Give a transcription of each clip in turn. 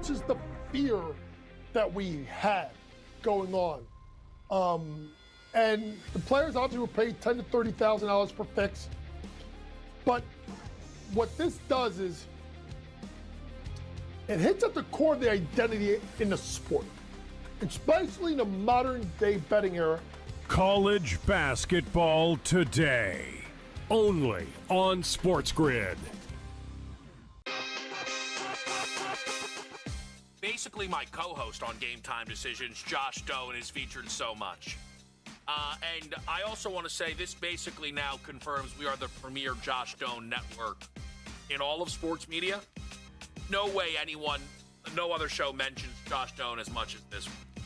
much as the fear that we had going on. And the players obviously were paid $10,000 to $30,000 per fix. But what this does is it hits at the core of the identity in the sport, especially in the modern day betting era. College basketball today, only on SportsGrid. Basically, my co-host on Game Time Decisions, Josh Doan, is featured so much. And I also want to say this basically now confirms we are the premier Josh Doan network in all of sports media. No way no other show mentions Josh Doan as much as this one.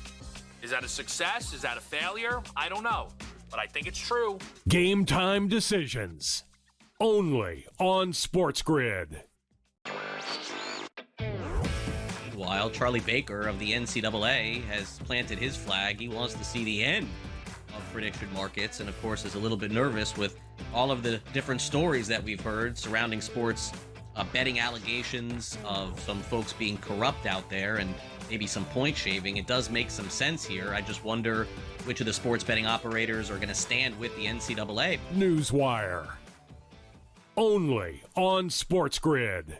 Is that a success? Is that a failure? I don't know, but I think it's true. Game Time Decisions, only on SportsGrid. Meanwhile, Charlie Baker of the NCAA has planted his flag. He wants to see the end of prediction markets, and of course is a little bit nervous with all of the different stories that we've heard surrounding sports betting allegations of some folks being corrupt out there and maybe some point shaving. It does make some sense here. I just wonder which of the sports betting operators are going to stand with the NCAA. NewsWire, only on SportsGrid.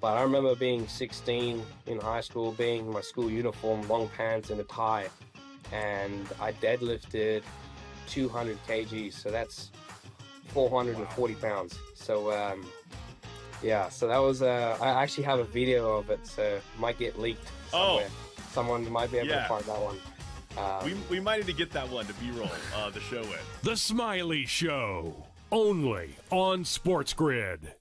But I remember being 16 in high school, being in my school uniform, long pants and a tie, and I deadlifted 200 kgs, so that's 440 pounds. So yeah, so that was I actually have a video of it, so it might get leaked somewhere. Someone might be able to find that one. We might need to get that one to B-roll the show with. The Smiley Show, only on SportsGrid.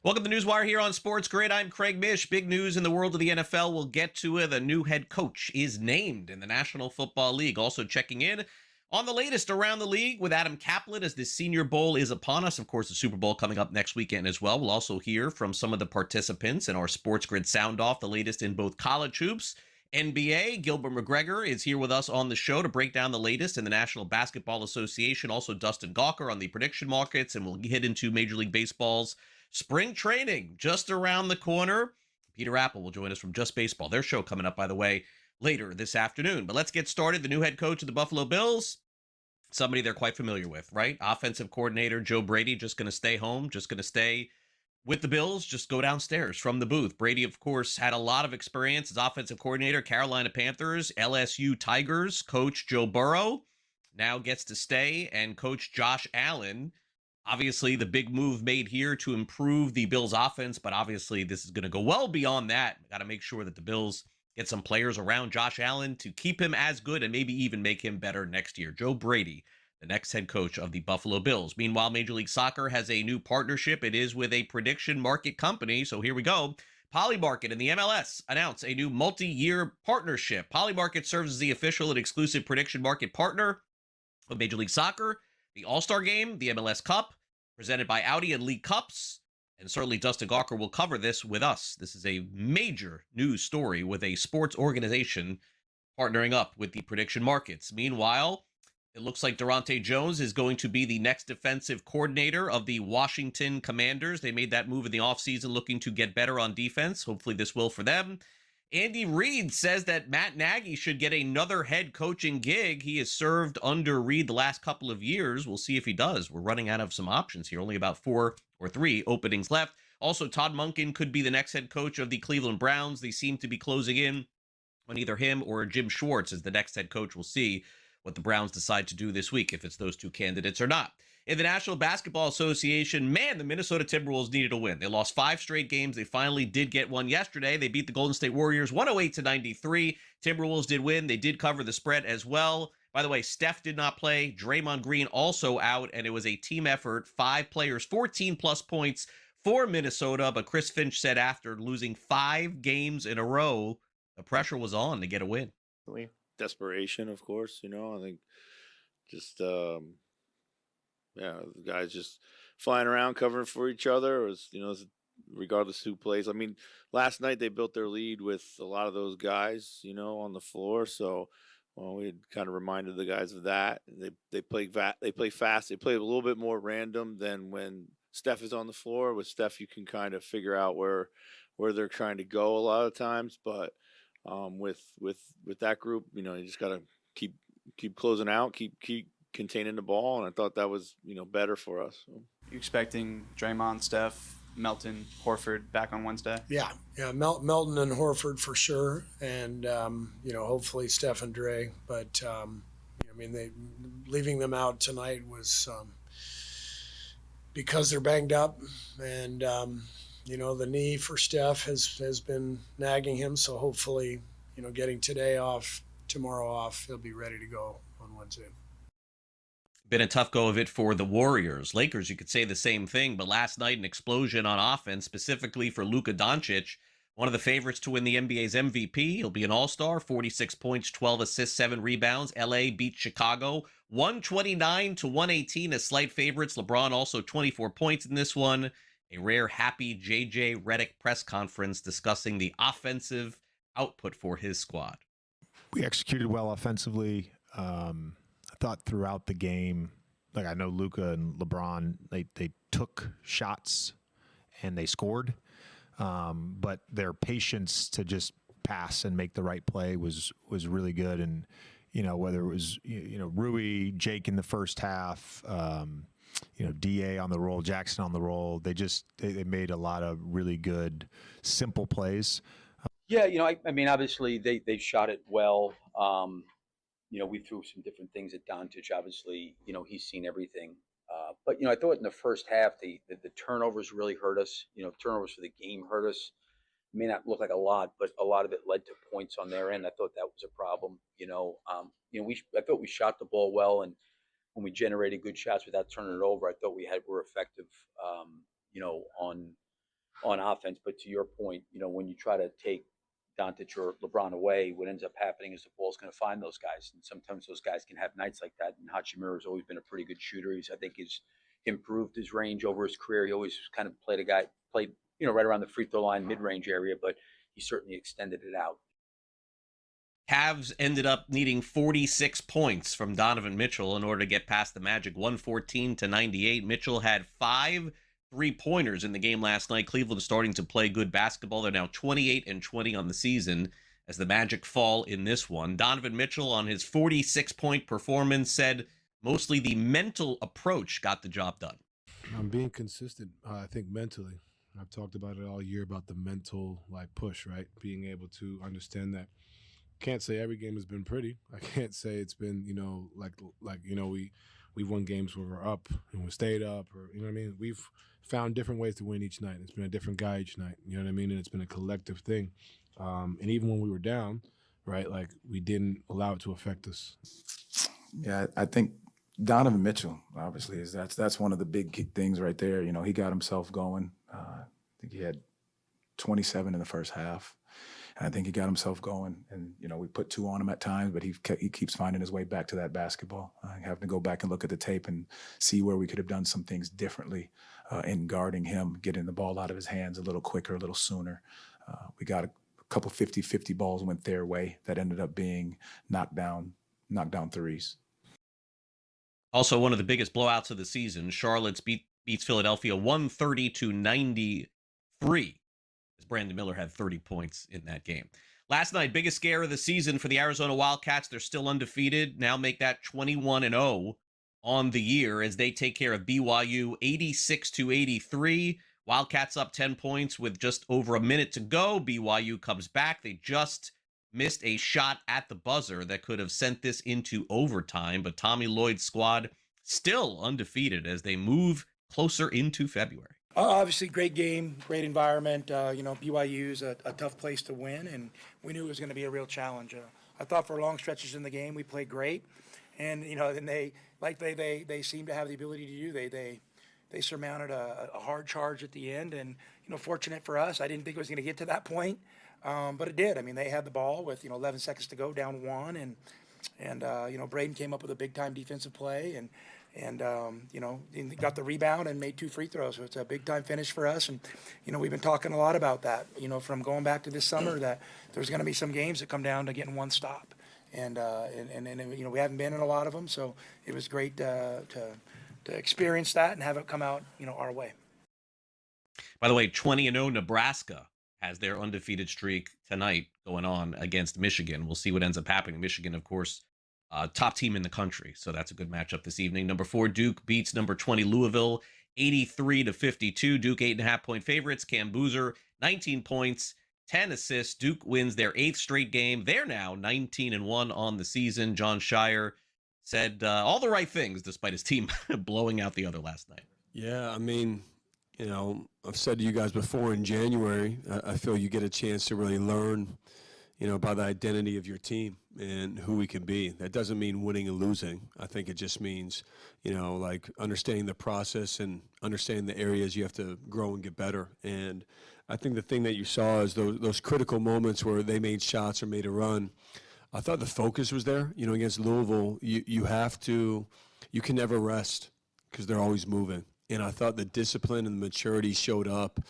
Welcome to NewsWire here on SportsGrid. I'm Craig Mish. Big news in the world of the NFL. We'll get to it. The new head coach is named in the National Football League. Also checking in on the latest around the league with Adam Kaplan as the Senior Bowl is upon us. Of course, the Super Bowl coming up next weekend as well. We'll also hear from some of the participants in our SportsGrid Sound-Off, the latest in both college hoops, NBA. Gilbert McGregor is here with us on the show to break down the latest in the National Basketball Association. Also, Dustin Gawker on the prediction markets, and we'll get into Major League Baseball's spring training just around the corner. Peter Apple will join us from Just Baseball. Their show coming up, by the way, later this afternoon. But let's get started. The new head coach of the Buffalo Bills, somebody they're quite familiar with, right? Offensive coordinator Joe Brady, just going to stay home, just going to stay with the Bills, just go downstairs from the booth. Brady, of course, had a lot of experience as offensive coordinator, Carolina Panthers, LSU Tigers, coach Joe Burrow, now gets to stay and coach Josh Allen. Obviously, the big move made here to improve the Bills' offense, but obviously this is going to go well beyond that. Got to make sure that the Bills get some players around Josh Allen to keep him as good and maybe even make him better next year. Joe Brady, the next head coach of the Buffalo Bills. Meanwhile, Major League Soccer has a new partnership. It is with a prediction market company, so here we go. Polymarket and the MLS announced a new multi-year partnership. Polymarket serves as the official and exclusive prediction market partner of Major League Soccer, the All-Star Game, the MLS Cup, presented by Audi and League Cups, and certainly Dustin Gawker will cover this with us. This is a major news story with a sports organization partnering up with the prediction markets. Meanwhile, it looks like Durante Jones is going to be the next defensive coordinator of the Washington Commanders. They made that move in the offseason looking to get better on defense. Hopefully this will for them. Andy Reid says that Matt Nagy should get another head coaching gig. He has served under Reid the last couple of years. We'll see if he does. We're running out of some options here. Only about 4 or 3 openings left. Also, Todd Monken could be the next head coach of the Cleveland Browns. They seem to be closing in on either him or Jim Schwartz as the next head coach. We'll see what the Browns decide to do this week, if it's those two candidates or not. In the National Basketball Association, man, the Minnesota Timberwolves needed a win. They lost 5 straight games. They finally did get one yesterday. They beat the Golden State Warriors 108-93. Timberwolves did win. They did cover the spread as well. By the way, Steph did not play. Draymond Green also out, and it was a team effort. 5 players, 14-plus points for Minnesota. But Chris Finch said after losing 5 games in a row, the pressure was on to get a win. desperation, of course. I think just the guys just flying around covering for each other, regardless who plays. I mean, last night they built their lead with a lot of those guys, on the floor. So, we had kind of reminded the guys of that. They play fast. They play a little bit more random than when Steph is on the floor. With Steph, you can kind of figure out where they're trying to go a lot of times. But with that group, you just got to keep closing out, keep containing the ball, and I thought that was better for us. So. You expecting Draymond, Steph, Melton, Horford back on Wednesday? Yeah, Melton and Horford for sure, and hopefully Steph and Dre. But leaving them out tonight was because they're banged up, and the knee for Steph has been nagging him. So hopefully, getting today off, tomorrow off, he'll be ready to go on Wednesday. Been a tough go of it for the Warriors. Lakers, you could say the same thing, but last night an explosion on offense, specifically for Luka Doncic, one of the favorites to win the NBA's MVP. He'll be an all-star, 46 points, 12 assists, 7 rebounds. LA beat Chicago 129-118 as slight favorites. LeBron also 24 points in this one. A rare happy JJ Redick press conference discussing the offensive output for his squad. We executed well offensively. I thought throughout the game, like I know Luka and LeBron, they took shots and they scored, but their patience to just pass and make the right play was really good. And whether it was Rui, Jake in the first half, DA on the roll, Jackson on the roll, they made a lot of really good simple plays. Yeah, I mean, obviously they shot it well. We threw some different things at Doncic. Obviously, he's seen everything. But I thought in the first half, the turnovers really hurt us. Turnovers for the game hurt us. It may not look like a lot, but a lot of it led to points on their end. I thought that was a problem. I thought we shot the ball well, and when we generated good shots without turning it over, I thought were effective. On offense. But to your point, when you try to take Doncic or LeBron away, what ends up happening is the ball's going to find those guys, and sometimes those guys can have nights like that. And Hachimura has always been a pretty good shooter. I think he's improved his range over his career. He always kind of played right around the free throw line, mid-range area, but he certainly extended it out. Cavs ended up needing 46 points from Donovan Mitchell in order to get past the Magic, 114-98. Mitchell had 5 3-pointers in the game last night. Cleveland is starting to play good basketball. They're now 28-20 on the season as the Magic fall in this one. Donovan Mitchell on his 46-point performance said mostly the mental approach got the job done. I'm being consistent, I think mentally. I've talked about it all year about the mental push, right? Being able to understand that. Can't say every game has been pretty. I can't say it's been, we've won games where we're up and we stayed up, or what I mean? We've found different ways to win each night. It's been a different guy each night, what I mean? And it's been a collective thing. And even when we were down, right, we didn't allow it to affect us. Yeah, I think Donovan Mitchell, obviously, that's one of the big things right there. He got himself going. I think he had 27 in the first half. And I think he got himself going, and we put 2 on him at times, but he keeps finding his way back to that basketball. I have to go back and look at the tape and see where we could have done some things differently in guarding him, getting the ball out of his hands a little quicker, a little sooner. We got a couple 50-50 balls went their way that ended up being knockdown threes. Also, one of the biggest blowouts of the season, Charlotte beats Philadelphia 130-93. Brandon Miller had 30 points in that game. Last night, biggest scare of the season for the Arizona Wildcats. They're still undefeated. Now make that 21-0 on the year as they take care of BYU 86-83. Wildcats up 10 points with just over a minute to go. BYU comes back. They just missed a shot at the buzzer that could have sent this into overtime, but Tommy Lloyd's squad still undefeated as they move closer into February. Obviously, great game, great environment. BYU is a tough place to win, and we knew it was going to be a real challenge. I thought for long stretches in the game we played great, and and they seem to have the ability to do. They surmounted a hard charge at the end, and fortunate for us, I didn't think it was going to get to that point, But it did. I mean, they had the ball with 11 seconds to go, down one, and Braden came up with a big time defensive play and got the rebound and made 2 free throws. So it's a big time finish for us. And we've been talking a lot about that. From going back to this summer, that there's going to be some games that come down to getting one stop, and we haven't been in a lot of them. So it was great to experience that and have it come out our way. By the way, 20-0 Nebraska has their undefeated streak tonight going on against Michigan. We'll see what ends up happening. Michigan, of course, top team in the country, so that's a good matchup this evening. Number 4 Duke beats number 20 Louisville 83-52. Duke 8.5-point favorites. Cam Boozer 19 points, 10 assists. Duke wins their 8th straight game. They're now 19-1 on the season. John Shire said all the right things despite his team blowing out the other last night. Yeah, I mean, I've said to you guys before, in January, I feel you get a chance to really learn, about the identity of your team and who we can be. That doesn't mean winning and losing. I think it just means, like understanding the process and understanding the areas you have to grow and get better. And I think the thing that you saw is those critical moments where they made shots or made a run. I thought the focus was there. Against Louisville, you can never rest because they're always moving. And I thought the discipline and the maturity showed up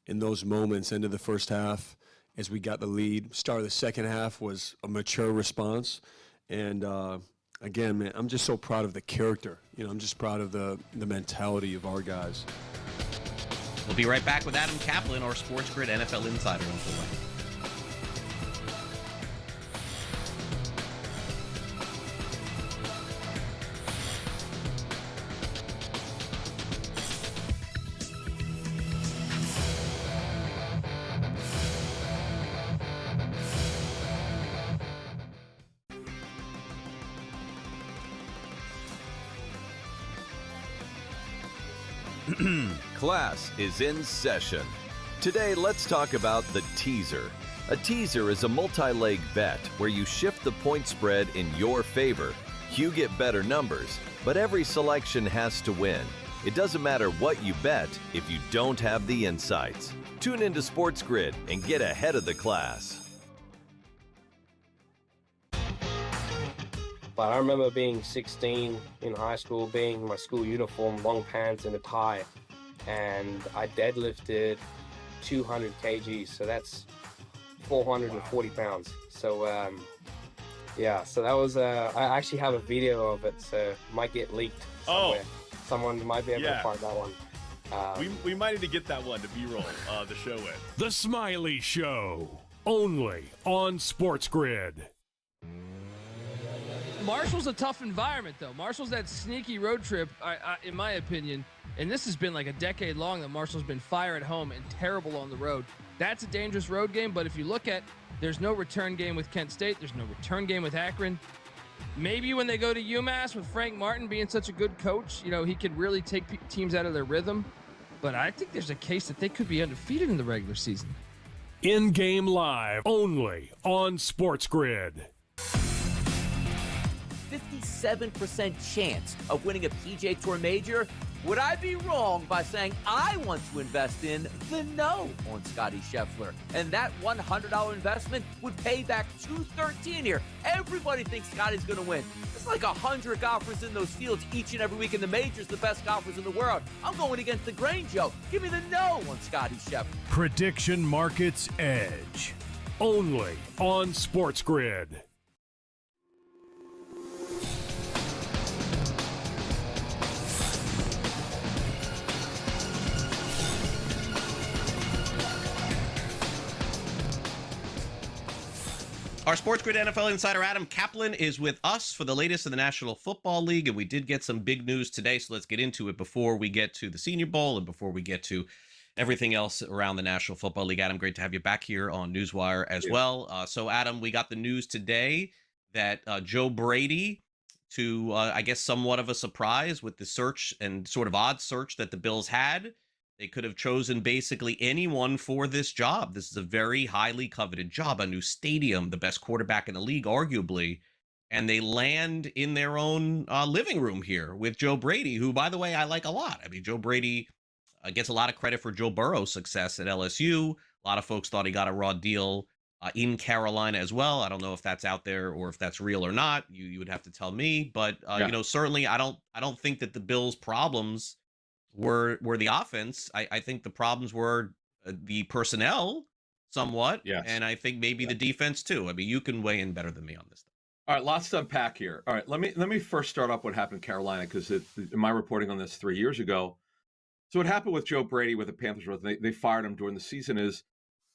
in those moments. End of the first half, as we got the lead. Start of the second half was a mature response. And again, man, I'm just so proud of the character. I'm just proud of the mentality of our guys. We'll be right back with Adam Kaplan, our SportsGrid NFL insider. Until then. Class is in session. Today, let's talk about the teaser. A teaser is a multi-leg bet where you shift the point spread in your favor. You get better numbers, but every selection has to win. It doesn't matter what you bet if you don't have the insights. Tune into SportsGrid and get ahead of the class. But I remember being 16 in high school, being in my school uniform, long pants and a tie, and I deadlifted 200 kgs, so that's 440 pounds. So yeah, so that was I actually have a video of it, so it might get leaked somewhere. Someone might be able to find that one. We might need to get that one to B-roll the show with. The Smiley Show, only on SportsGrid. Marshall's a tough environment, though. Marshall's that sneaky road trip, in my opinion, and this has been like a decade long that Marshall's been fire at home and terrible on the road. That's a dangerous road game, but if you look at, there's no return game with Kent State. There's no return game with Akron. Maybe when they go to UMass with Frank Martin being such a good coach, he could really take teams out of their rhythm. But I think there's a case that they could be undefeated in the regular season. In-game live, only on SportsGrid. 57% chance of winning a PGA Tour major. Would I be wrong by saying I want to invest in the no on Scotty Scheffler? And that $100 investment would pay back $213 here. Everybody thinks Scotty's going to win. It's like 100 golfers in those fields each and every week in the majors, the best golfers in the world. I'm going against the grain, Joe. Give me the no on Scotty Scheffler. Prediction Markets Edge, only on SportsGrid. Our SportsGrid NFL insider Adam Kaplan is with us for the latest in the National Football League, and we did get some big news today, so let's get into it before we get to the Senior Bowl and before we get to everything else around the National Football League. Adam, great to have you back here on NewsWire as well. So, Adam, we got the news today that Joe Brady, to, I guess, somewhat of a surprise with the search and sort of odd search that the Bills had, they could have chosen basically anyone for this job. This is a very highly coveted job, a new stadium, the best quarterback in the league, arguably. And they land in their own living room here with Joe Brady, who, by the way, I like a lot. I mean, Joe Brady gets a lot of credit for Joe Burrow's success at LSU. A lot of folks thought he got a raw deal in Carolina as well. I don't know if that's out there or if that's real or not. You would have to tell me. But certainly I don't think that the Bills' problems were the offense. I think the problems were the personnel somewhat, and I think maybe the defense too. I mean, you can weigh in better than me on this. All right, lots to unpack here. All right, let me first start off what happened in Carolina, because in my reporting on this 3 years ago. So what happened with Joe Brady with the Panthers was they fired him during the season is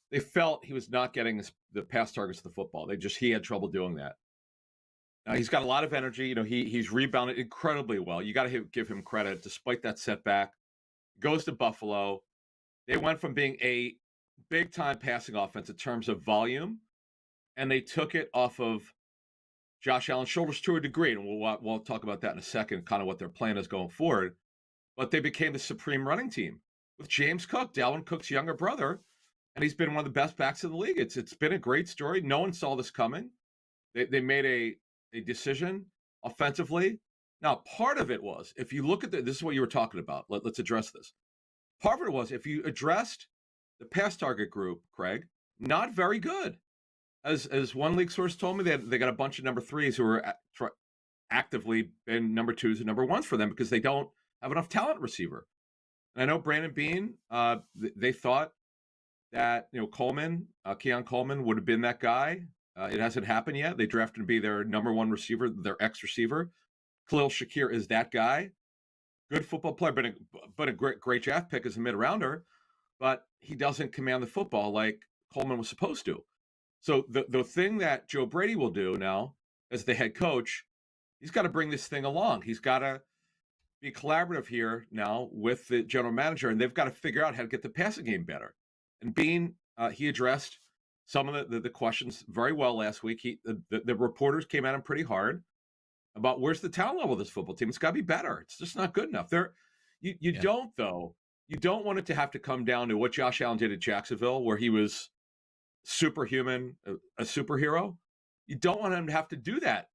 they felt he was not getting the pass targets of the football. He had trouble doing that. Now he's got a lot of energy. He's rebounded incredibly well. You got to give him credit despite that setback. Goes to Buffalo. They went from being a big time passing offense in terms of volume, and they took it off of Josh Allen's shoulders to a degree, and we'll talk about that in a second, kind of what their plan is going forward. But they became the supreme running team with James Cook, Dalvin Cook's younger brother, and he's been one of the best backs in the league. It's been a great story. No one saw this coming. They made a decision offensively. Now, part of it was, if you look at this is what you were talking about. Let's address this. Part of it was, if you addressed the pass target group, Craig, not very good. As one league source told me, they got a bunch of number threes who are actively been number twos and number ones for them because they don't have enough talent receiver. And I know Brandon Beane, they thought that Keon Coleman would have been that guy. It hasn't happened yet. They drafted to be their number one receiver, their ex receiver. Khalil Shakir is that guy. Good football player, but a great draft pick as a mid rounder. But he doesn't command the football like Coleman was supposed to. So the thing that Joe Brady will do now as the head coach, he's got to bring this thing along. He's got to be collaborative here now with the general manager, and they've got to figure out how to get the passing game better. And Beane, he addressed some of the questions very well last week. The reporters came at him pretty hard about where's the talent level of this football team. It's got to be better. It's just not good enough. You don't want it to have to come down to what Josh Allen did at Jacksonville, where he was superhuman, a superhero. You don't want him to have to do that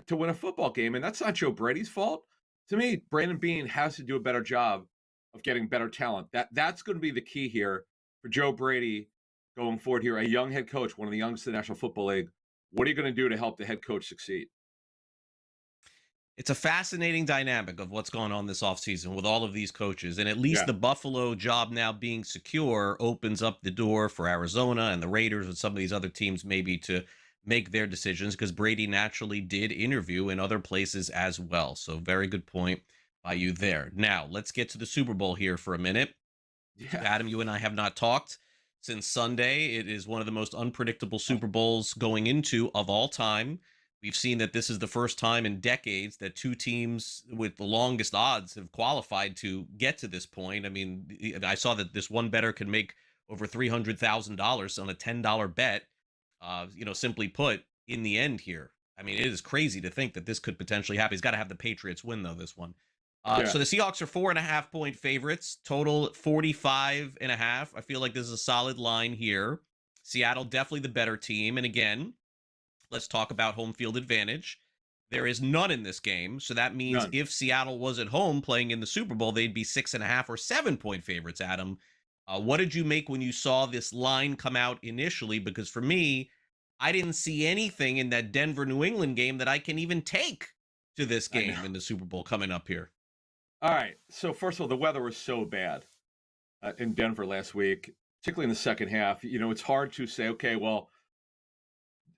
to win a football game. And that's not Joe Brady's fault. To me, Brandon Beane has to do a better job of getting better talent. That's going to be the key here for Joe Brady going forward here. A young head coach, one of the youngest in the National Football League. What are you going to do to help the head coach succeed? It's a fascinating dynamic of what's going on this offseason with all of these coaches. And at least the Buffalo job now being secure opens up the door for Arizona and the Raiders and some of these other teams maybe to make their decisions, because Brady naturally did interview in other places as well. So very good point by you there. Now, let's get to the Super Bowl here for a minute. Yeah. Adam, you and I have not talked since Sunday. It is one of the most unpredictable Super Bowls going into of all time. We've seen that this is the first time in decades that two teams with the longest odds have qualified to get to this point. I mean, I saw that this one bettor can make over $300,000 on a $10 bet, simply put, in the end here. I mean, it is crazy to think that this could potentially happen. He's got to have the Patriots win, though, this one. So the Seahawks are 4.5-point favorites, total 45.5. I feel like this is a solid line here. Seattle, definitely the better team. And again, let's talk about home field advantage. There is none in this game. So that means if Seattle was at home playing in the Super Bowl, they'd be 6.5 or 7-point favorites, Adam. What did you make when you saw this line come out initially? Because for me, I didn't see anything in that Denver-New England game that I can even take to this game in the Super Bowl coming up here. All right. So first of all, the weather was so bad in Denver last week, particularly in the second half. It's hard to say, okay, well,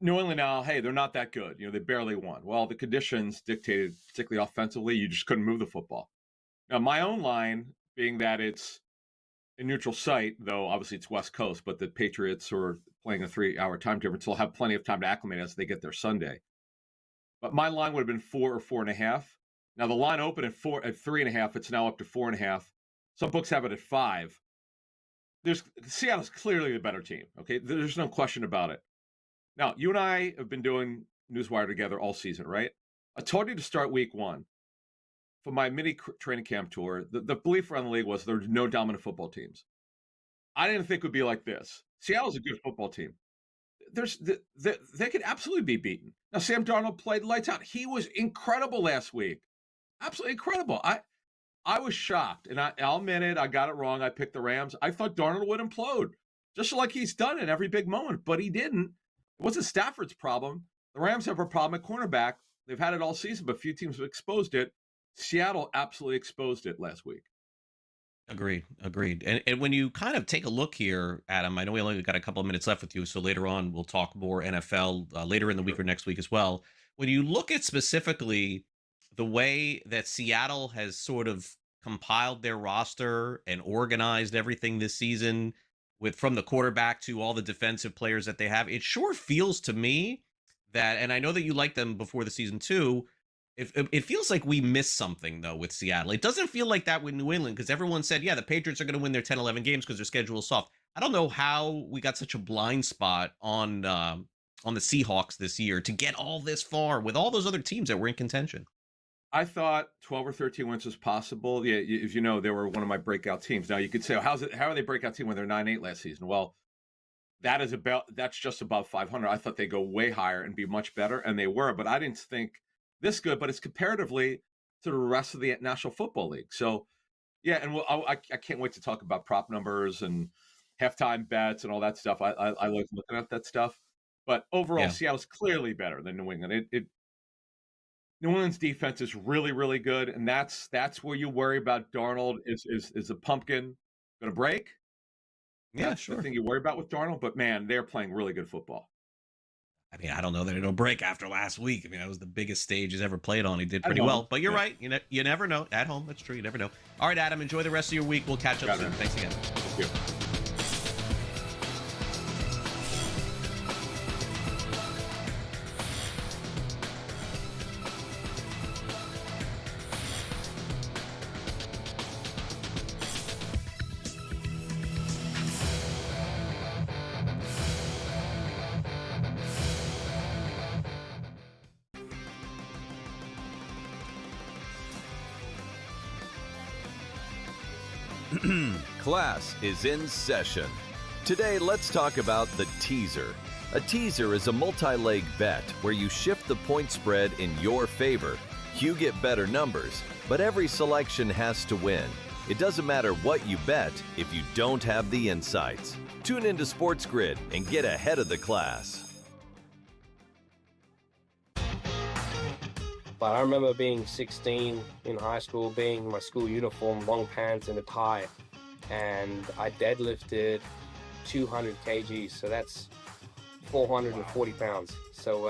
New England now, hey, they're not that good. They barely won. Well, the conditions dictated, particularly offensively, you just couldn't move the football. Now, my own line being that it's a neutral site, though obviously it's West Coast, but the Patriots are playing a 3-hour time difference. They'll have plenty of time to acclimate as they get there Sunday. But my line would have been 4 or 4.5. Now, the line opened at 3.5. It's now up to 4.5. Some books have it at 5. Seattle's clearly the better team, okay? There's no question about it. Now, you and I have been doing NewsWire together all season, right? I told you to start week 1. For my mini training camp tour, the belief around the league was there's no dominant football teams. I didn't think it would be like this. Seattle's a good football team. They could absolutely be beaten. Now, Sam Darnold played lights out. He was incredible last week. Absolutely incredible. I was shocked, and I'll admit it. I got it wrong. I picked the Rams. I thought Darnold would implode. just like he's done in every big moment, but he didn't. It wasn't Stafford's problem. The Rams have a problem at cornerback. They've had it all season, but few teams have exposed it. Seattle absolutely exposed it last week. Agreed. And when you kind of take a look here, Adam, I know we only got a couple of minutes left with you, so later on we'll talk more NFL later in the week or next week as well. When you look at specifically the way that Seattle has sort of compiled their roster and organized everything this season, from the quarterback to all the defensive players that they have, it sure feels to me that, and I know that you liked them before the season too, it feels like we missed something, though, with Seattle. It doesn't feel like that with New England, because everyone said, yeah, the Patriots are going to win their 10, 11 games because their schedule is soft. I don't know how we got such a blind spot on the Seahawks this year to get all this far with all those other teams that were in contention. I thought 12 or 13 wins was possible. Yeah, as you know, they were one of my breakout teams. Now, you could say, how are they breakout team when they're 9-8 last season? Well, that's just above 500. I thought they'd go way higher and be much better, and they were, but I didn't think this good, but it's comparatively to the rest of the National Football League. So, yeah, and I can't wait to talk about prop numbers and halftime bets and all that stuff. I like looking at that stuff. But overall, Seattle's clearly better than New England. New England's defense is really, really good, and that's where you worry about Darnold. Is the pumpkin going to break? Yeah, that's sure. the thing you worry about with Darnold. But, man, they're playing really good football. I mean, I don't know that it'll break after last week. I mean, that was the biggest stage he's ever played on. He did pretty well. But you're right. You never know. At home, that's true. You never know. All right, Adam, enjoy the rest of your week. We'll catch up soon. Thanks again. Thank you. Class is in session. Today, let's talk about the teaser. A teaser is a multi-leg bet where you shift the point spread in your favor. You get better numbers, but every selection has to win. It doesn't matter what you bet if you don't have the insights. Tune into SportsGrid and get ahead of the class. But I remember being 16 in high school, being in my school uniform, long pants and a tie, and I deadlifted 200 kgs, so that's 440 pounds. So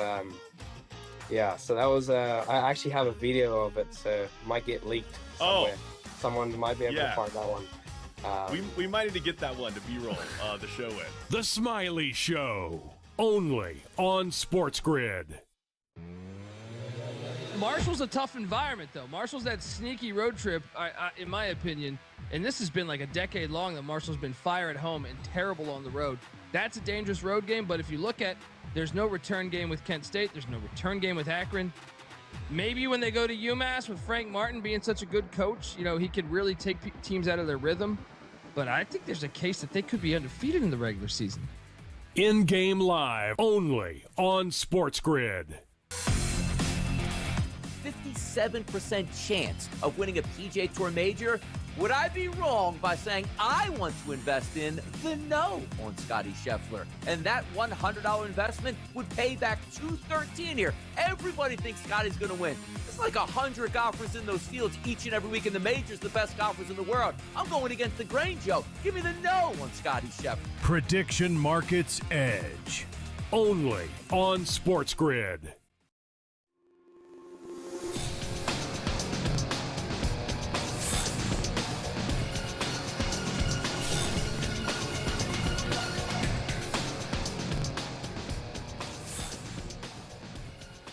so that was I actually have a video of it, so it might get leaked somewhere. Someone might be able to find that one. We might need to get that one to B-roll the show in. The Smiley Show, only on SportsGrid. Marshall's a tough environment, though. Marshall's that sneaky road trip, in my opinion, and this has been like a decade long that Marshall's been fire at home and terrible on the road. That's a dangerous road game, but if you look at, there's no return game with Kent State. There's no return game with Akron. Maybe when they go to UMass with Frank Martin being such a good coach, he could really take teams out of their rhythm. But I think there's a case that they could be undefeated in the regular season. In-game live, only on SportsGrid. 57% chance of winning a PGA Tour major. Would I be wrong by saying I want to invest in the no on Scotty Scheffler? And that $100 investment would pay back $213 here. Everybody thinks Scotty's going to win. It's like 100 golfers in those fields each and every week in the majors, the best golfers in the world. I'm going against the grain, Joe. Give me the no on Scotty Scheffler. Prediction Markets Edge, only on SportsGrid.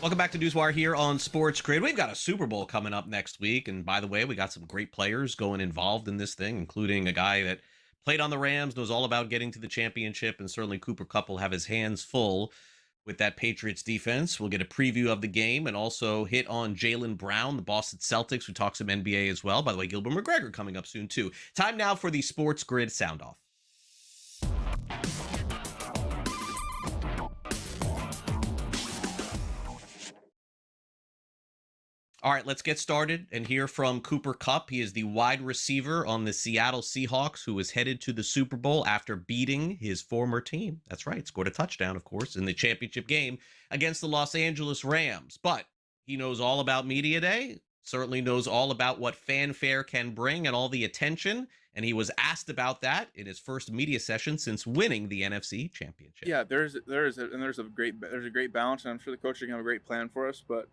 Welcome back to NewsWire here on SportsGrid. We've got a Super Bowl coming up next week. And by the way, we got some great players going involved in this thing, including a guy that played on the Rams, knows all about getting to the championship, and certainly Cooper Kupp will have his hands full with that Patriots defense. We'll get a preview of the game and also hit on Jaylen Brown, the Boston Celtics, who talks some NBA as well. By the way, Gilbert McGregor coming up soon, too. Time now for the SportsGrid Sound Off. All right, let's get started and hear from Cooper Kupp. He is the wide receiver on the Seattle Seahawks, who is headed to the Super Bowl after beating his former team. That's right, scored a touchdown, of course, in the championship game against the Los Angeles Rams. But he knows all about Media Day, certainly knows all about what fanfare can bring and all the attention. And he was asked about that in his first media session since winning the NFC Championship. Yeah, there's a great balance, and I'm sure the coach are gonna have a great plan for us. But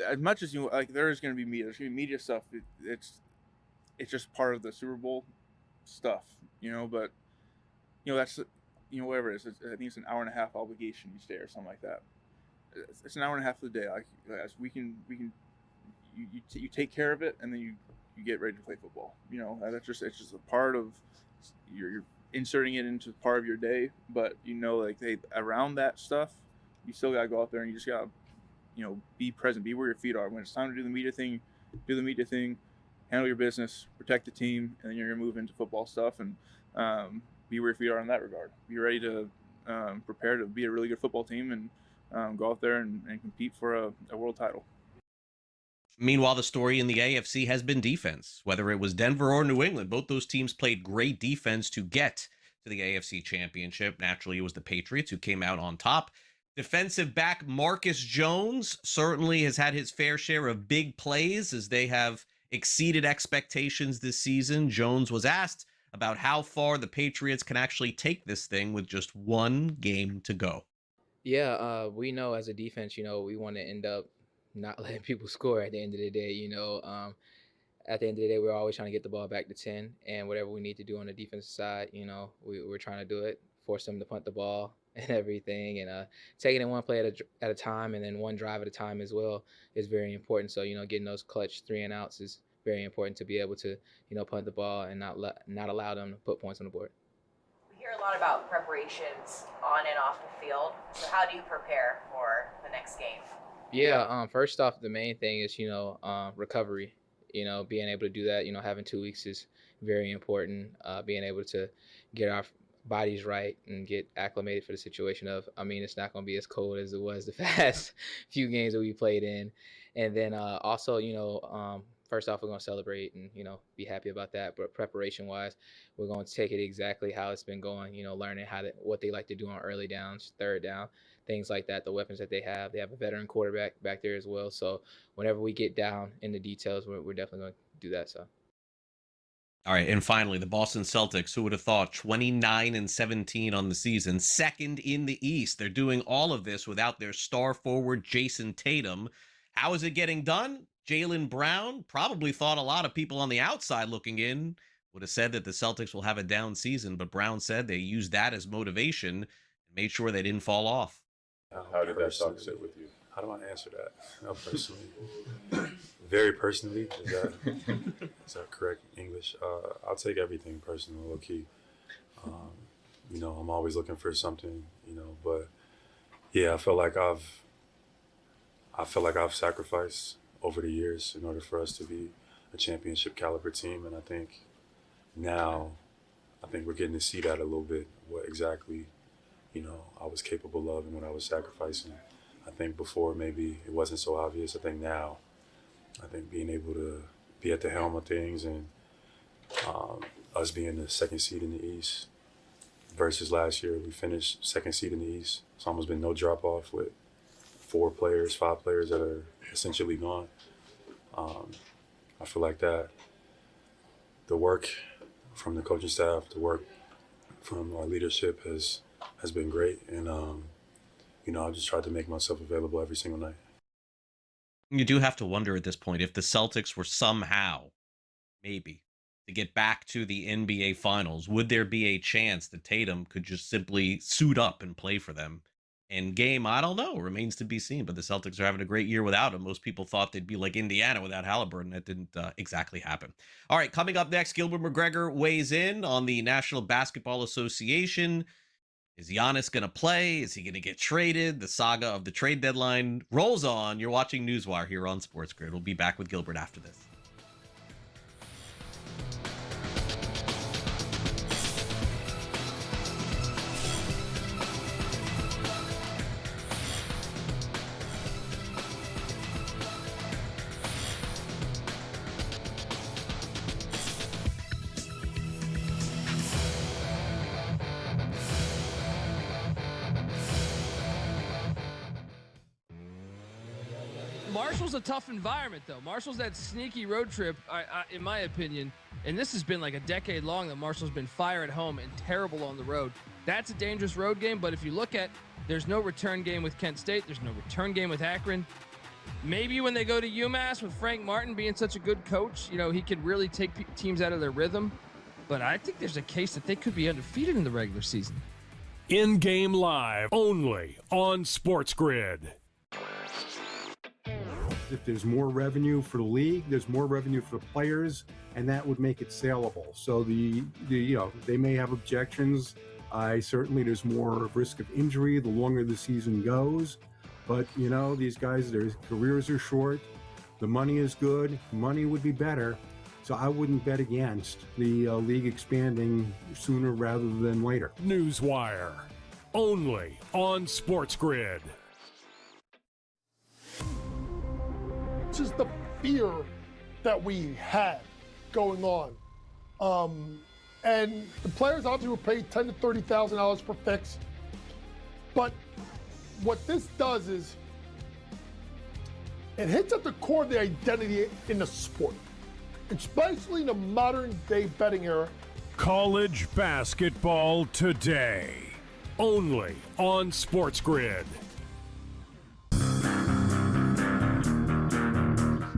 as much as there is going to be media. There's going to be media stuff. It's just part of the Super Bowl stuff, But that's whatever it is. I think it's an hour and a half obligation each day or something like that. It's an hour and a half of the day. You take care of it, and then you get ready to play football. It's just a part of you're inserting it into part of your day. But around that stuff, you still gotta go out there and you just gotta be present, be where your feet are. When it's time to do the media thing, handle your business, protect the team, and then you're going to move into football stuff and be where your feet are in that regard. Be ready to prepare to be a really good football team and go out there and compete for a world title. Meanwhile, the story in the AFC has been defense. Whether it was Denver or New England, both those teams played great defense to get to the AFC Championship. Naturally, it was the Patriots who came out on top. Defensive back Marcus Jones certainly has had his fair share of big plays as they have exceeded expectations this season. Jones was asked about how far the Patriots can actually take this thing with just one game to go. Yeah, we know as a defense, we want to end up not letting people score at the end of the day. At the end of the day, we're always trying to get the ball back to 10, and whatever we need to do on the defensive side, we're trying to do it, force them to punt the ball and everything, and taking it one play at a time and then one drive at a time as well is very important. So getting those clutch 3 and outs is very important to be able to punt the ball and not allow them to put points on the board. We hear a lot about preparations on and off the field. So how do you prepare for the next game? Yeah, first off, the main thing is recovery. Being able to do that. Having 2 weeks is very important. Being able to get our bodies right and get acclimated for the situation of, it's not going to be as cold as it was the past few games that we played in. And then also, first off, we're going to celebrate and, be happy about that. But preparation wise, we're going to take it exactly how it's been going, learning what they like to do on early downs, third down, things like that, the weapons that they have. They have a veteran quarterback back there as well. So whenever we get down in the details, we're definitely going to do that. So. All right, and finally, the Boston Celtics, who would have thought 29-17 on the season, second in the East. They're doing all of this without their star forward, Jason Tatum. How is it getting done? Jaylen Brown probably thought a lot of people on the outside looking in would have said that the Celtics will have a down season, but Brown said they used that as motivation and made sure they didn't fall off. How did that talk sit with you? How do I answer that? No, personally. Very personally, is that correct English? I'll take everything personal, low key. I'm always looking for something, but yeah, I feel like I've sacrificed over the years in order for us to be a championship caliber team, and I think we're getting to see that a little bit, what exactly, I was capable of and what I was sacrificing. I think before maybe it wasn't so obvious. I think being able to be at the helm of things and us being the second seed in the East versus last year, we finished second seed in the East. It's almost been no drop off with 5 players that are essentially gone. I feel like that the work from the coaching staff, the work from our leadership has been great. And, I've just tried to make myself available every single night. You do have to wonder at this point if the Celtics were somehow, maybe, to get back to the NBA Finals, would there be a chance that Tatum could just simply suit up and play for them? And game, I don't know, remains to be seen. But the Celtics are having a great year without him. Most people thought they'd be like Indiana without Halliburton. That didn't exactly happen. All right, coming up next, Gilbert McGregor weighs in on the National Basketball Association. Is Giannis going to play? Is he going to get traded? The saga of the trade deadline rolls on. You're watching NewsWire here on SportsGrid. We'll be back with Gilbert after this. Marshall's a tough environment, though. Marshall's that sneaky road trip, in my opinion, and this has been like a decade long that Marshall's been fire at home and terrible on the road. That's a dangerous road game, but if you look at, there's no return game with Kent State. There's no return game with Akron. Maybe when they go to UMass with Frank Martin being such a good coach, he could really take teams out of their rhythm. But I think there's a case that they could be undefeated in the regular season. In-game live, only on SportsGrid. If there's more revenue for the league, there's more revenue for the players, and that would make it saleable. So they may have objections. There's more risk of injury the longer the season goes. But, these guys, their careers are short. The money is good. Money would be better. So I wouldn't bet against the league expanding sooner rather than later. NewsWire, only on SportsGrid. Just the fear that we had going on. And the players obviously were paid $10,000 to $30,000 per fix. But what this does is it hits at the core of the identity in the sport, especially in the modern day betting era. College basketball today, only on SportsGrid.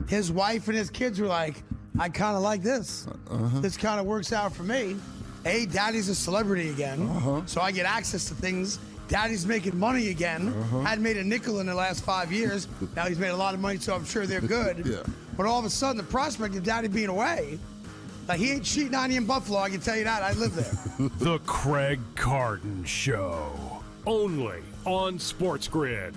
His wife and his kids were like, I kind of like this. This kind of works out for me. A, daddy's a celebrity again, so I get access to things. Daddy's making money again. Hadn't made a nickel in the last 5 years. Now he's made a lot of money, so I'm sure they're good. Yeah. But all of a sudden, the prospect of daddy being away, like he ain't cheating on you in Buffalo, I can tell you that. I live there. The Craig Carton Show, only on SportsGrid.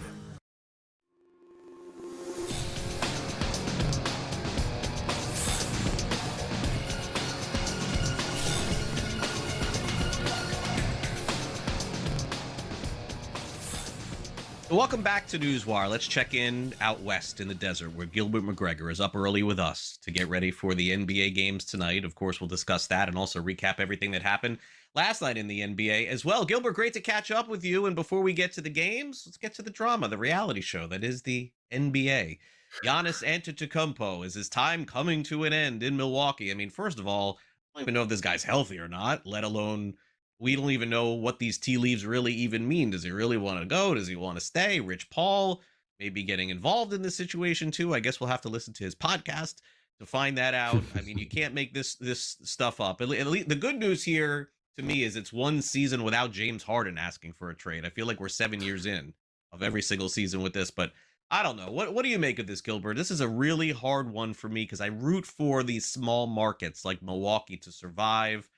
Welcome back to NewsWire. Let's check in out west in the desert where Gilbert McGregor is up early with us to get ready for the NBA games tonight. Of course, we'll discuss that and also recap everything that happened last night in the NBA as well. Gilbert, great to catch up with you. And before we get to the games, let's get to the drama, the reality show that is the NBA. Giannis Antetokounmpo, is his time coming to an end in Milwaukee? I mean, first of all, I don't even know if this guy's healthy or not, let alone we don't even know what these tea leaves really even mean. Does he really want to go? Does he want to stay? Rich Paul may be getting involved in this situation too. I guess we'll have to listen to his podcast to find that out. I mean, you can't make this stuff up. At least the good news here to me is it's one season without James Harden asking for a trade. I feel like we're 7 years in of every single season with this, but I don't know. What do you make of this, Gilbert? This is a really hard one for me because I root for these small markets like Milwaukee to survive.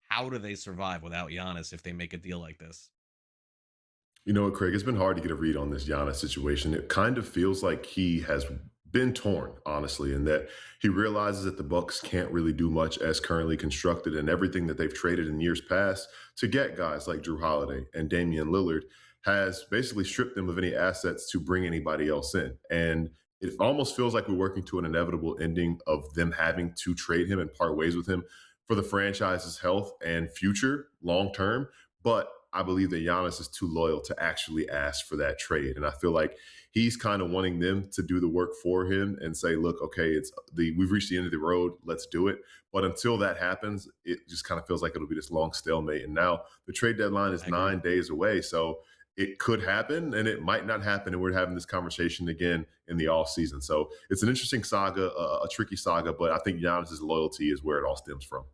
How do they survive without Giannis if they make a deal like this? You know what, Craig? It's been hard to get a read on this Giannis situation. It kind of feels like he has been torn, honestly, and that he realizes that the Bucks can't really do much as currently constructed, and everything that they've traded in years past to get guys like Drew Holiday and Damian Lillard has basically stripped them of any assets to bring anybody else in. And it almost feels like we're working to an inevitable ending of them having to trade him and part ways with him for the franchise's health and future long term. But I believe that Giannis is too loyal to actually ask for that trade. And I feel like he's kind of wanting them to do the work for him and say, look, okay, we've reached the end of the road. Let's do it. But until that happens, it just kind of feels like it'll be this long stalemate. And now the trade deadline is 9 days away. So it could happen and it might not happen. And we're having this conversation again in the off season. So it's an interesting saga, a tricky saga, but I think Giannis's loyalty is where it all stems from.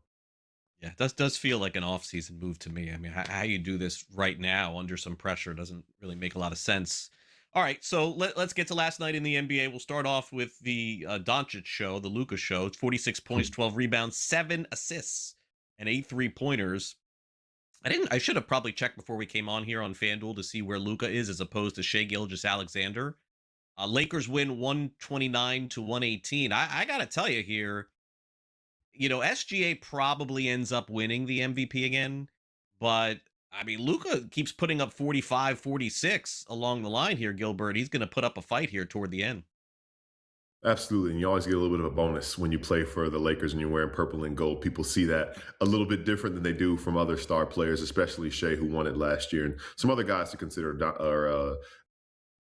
Yeah, it does feel like an off-season move to me. I mean, how you do this right now under some pressure doesn't really make a lot of sense. All right, so let's get to last night in the NBA. We'll start off with the Doncic show, the Luka show. It's 46 points, 12 rebounds, 7 assists, and 8 3-pointers. I should have probably checked before we came on here on FanDuel to see where Luka is as opposed to Shai Gilgeous-Alexander. Lakers win 129-118. I got to tell you here, you know, SGA probably ends up winning the MVP again, but I mean, Luka keeps putting up 45, 46 along the line here, Gilbert. He's going to put up a fight here toward the end. Absolutely. And you always get a little bit of a bonus when you play for the Lakers and you're wearing purple and gold. People see that a little bit different than they do from other star players, especially Shai, who won it last year, and some other guys to consider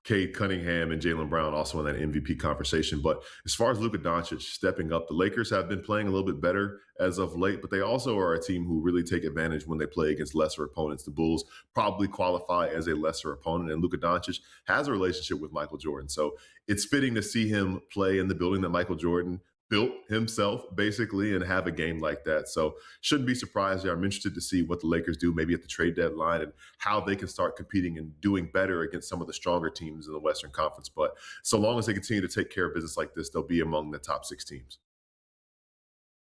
Cade Cunningham and Jaylen Brown also in that MVP conversation. But as far as Luka Doncic stepping up, the Lakers have been playing a little bit better as of late, but they also are a team who really take advantage when they play against lesser opponents. The Bulls probably qualify as a lesser opponent, and Luka Doncic has a relationship with Michael Jordan. So it's fitting to see him play in the building that Michael Jordan built himself, basically, and have a game like that. So shouldn't be surprised there. I'm interested to see what the Lakers do maybe at the trade deadline and how they can start competing and doing better against some of the stronger teams in the Western Conference. But so long as they continue to take care of business like this, they'll be among the top 6 teams.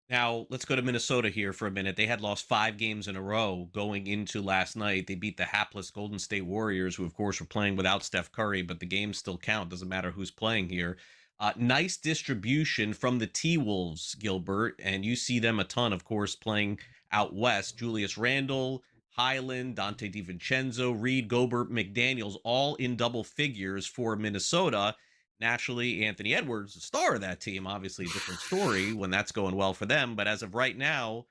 Now, let's go to Minnesota here for a minute. They had lost 5 games in a row going into last night. They beat the hapless Golden State Warriors, who, of course, were playing without Steph Curry, but the games still count. Doesn't matter who's playing here. Nice distribution from the T-Wolves, Gilbert, and you see them a ton, of course, playing out west. Julius Randle, Highland, Dante DiVincenzo, Reed, Gobert, McDaniels, all in double figures for Minnesota. Naturally, Anthony Edwards, the star of that team, obviously a different story when that's going well for them. But as of right now,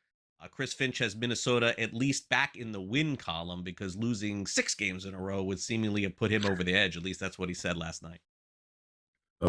Chris Finch has Minnesota at least back in the win column because losing 6 games in a row would seemingly have put him over the edge. At least that's what he said last night.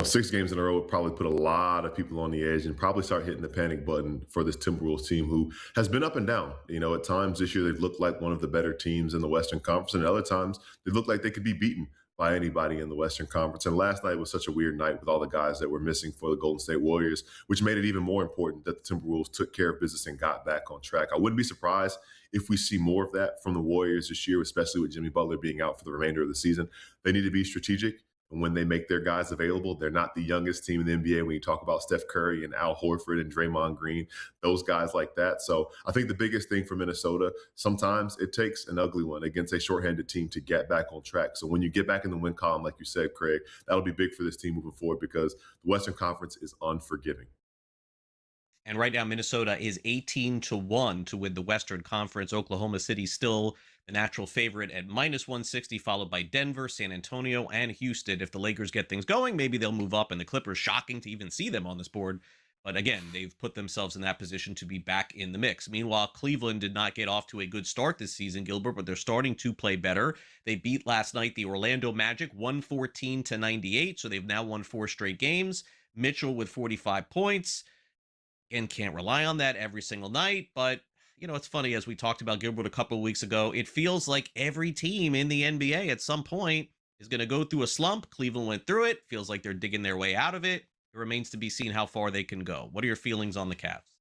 6 games in a row would probably put a lot of people on the edge and probably start hitting the panic button for this Timberwolves team, who has been up and down. At times this year, they've looked like one of the better teams in the Western Conference, and at other times they look like they could be beaten by anybody in the Western Conference. And last night was such a weird night with all the guys that were missing for the Golden State Warriors, which made it even more important that the Timberwolves took care of business and got back on track. I wouldn't be surprised if we see more of that from the Warriors this year, especially with Jimmy Butler being out for the remainder of the season. They need to be strategic. And when they make their guys available, they're not the youngest team in the NBA when you talk about Steph Curry and Al Horford and Draymond Green, those guys like that. So I think the biggest thing for Minnesota, sometimes it takes an ugly one against a shorthanded team to get back on track. So when you get back in the win column, like you said, Craig, that'll be big for this team moving forward because the Western Conference is unforgiving. And right now, Minnesota is 18-1 to win the Western Conference. Oklahoma City still the natural favorite at -160, followed by Denver, San Antonio, and Houston. If the Lakers get things going, maybe they'll move up. And the Clippers, shocking to even see them on this board. But again, they've put themselves in that position to be back in the mix. Meanwhile, Cleveland did not get off to a good start this season, Gilbert, but they're starting to play better. They beat last night the Orlando Magic 114-98, so they've now won 4 straight games. Mitchell with 45 points. And can't rely on that every single night, but it's funny, as we talked about Gilbert a couple of weeks ago, it feels like every team in the NBA at some point is going to go through a slump. Cleveland went through it. Feels like they're digging their way out of it. It remains to be seen how far they can go. What are your feelings on the Cavs?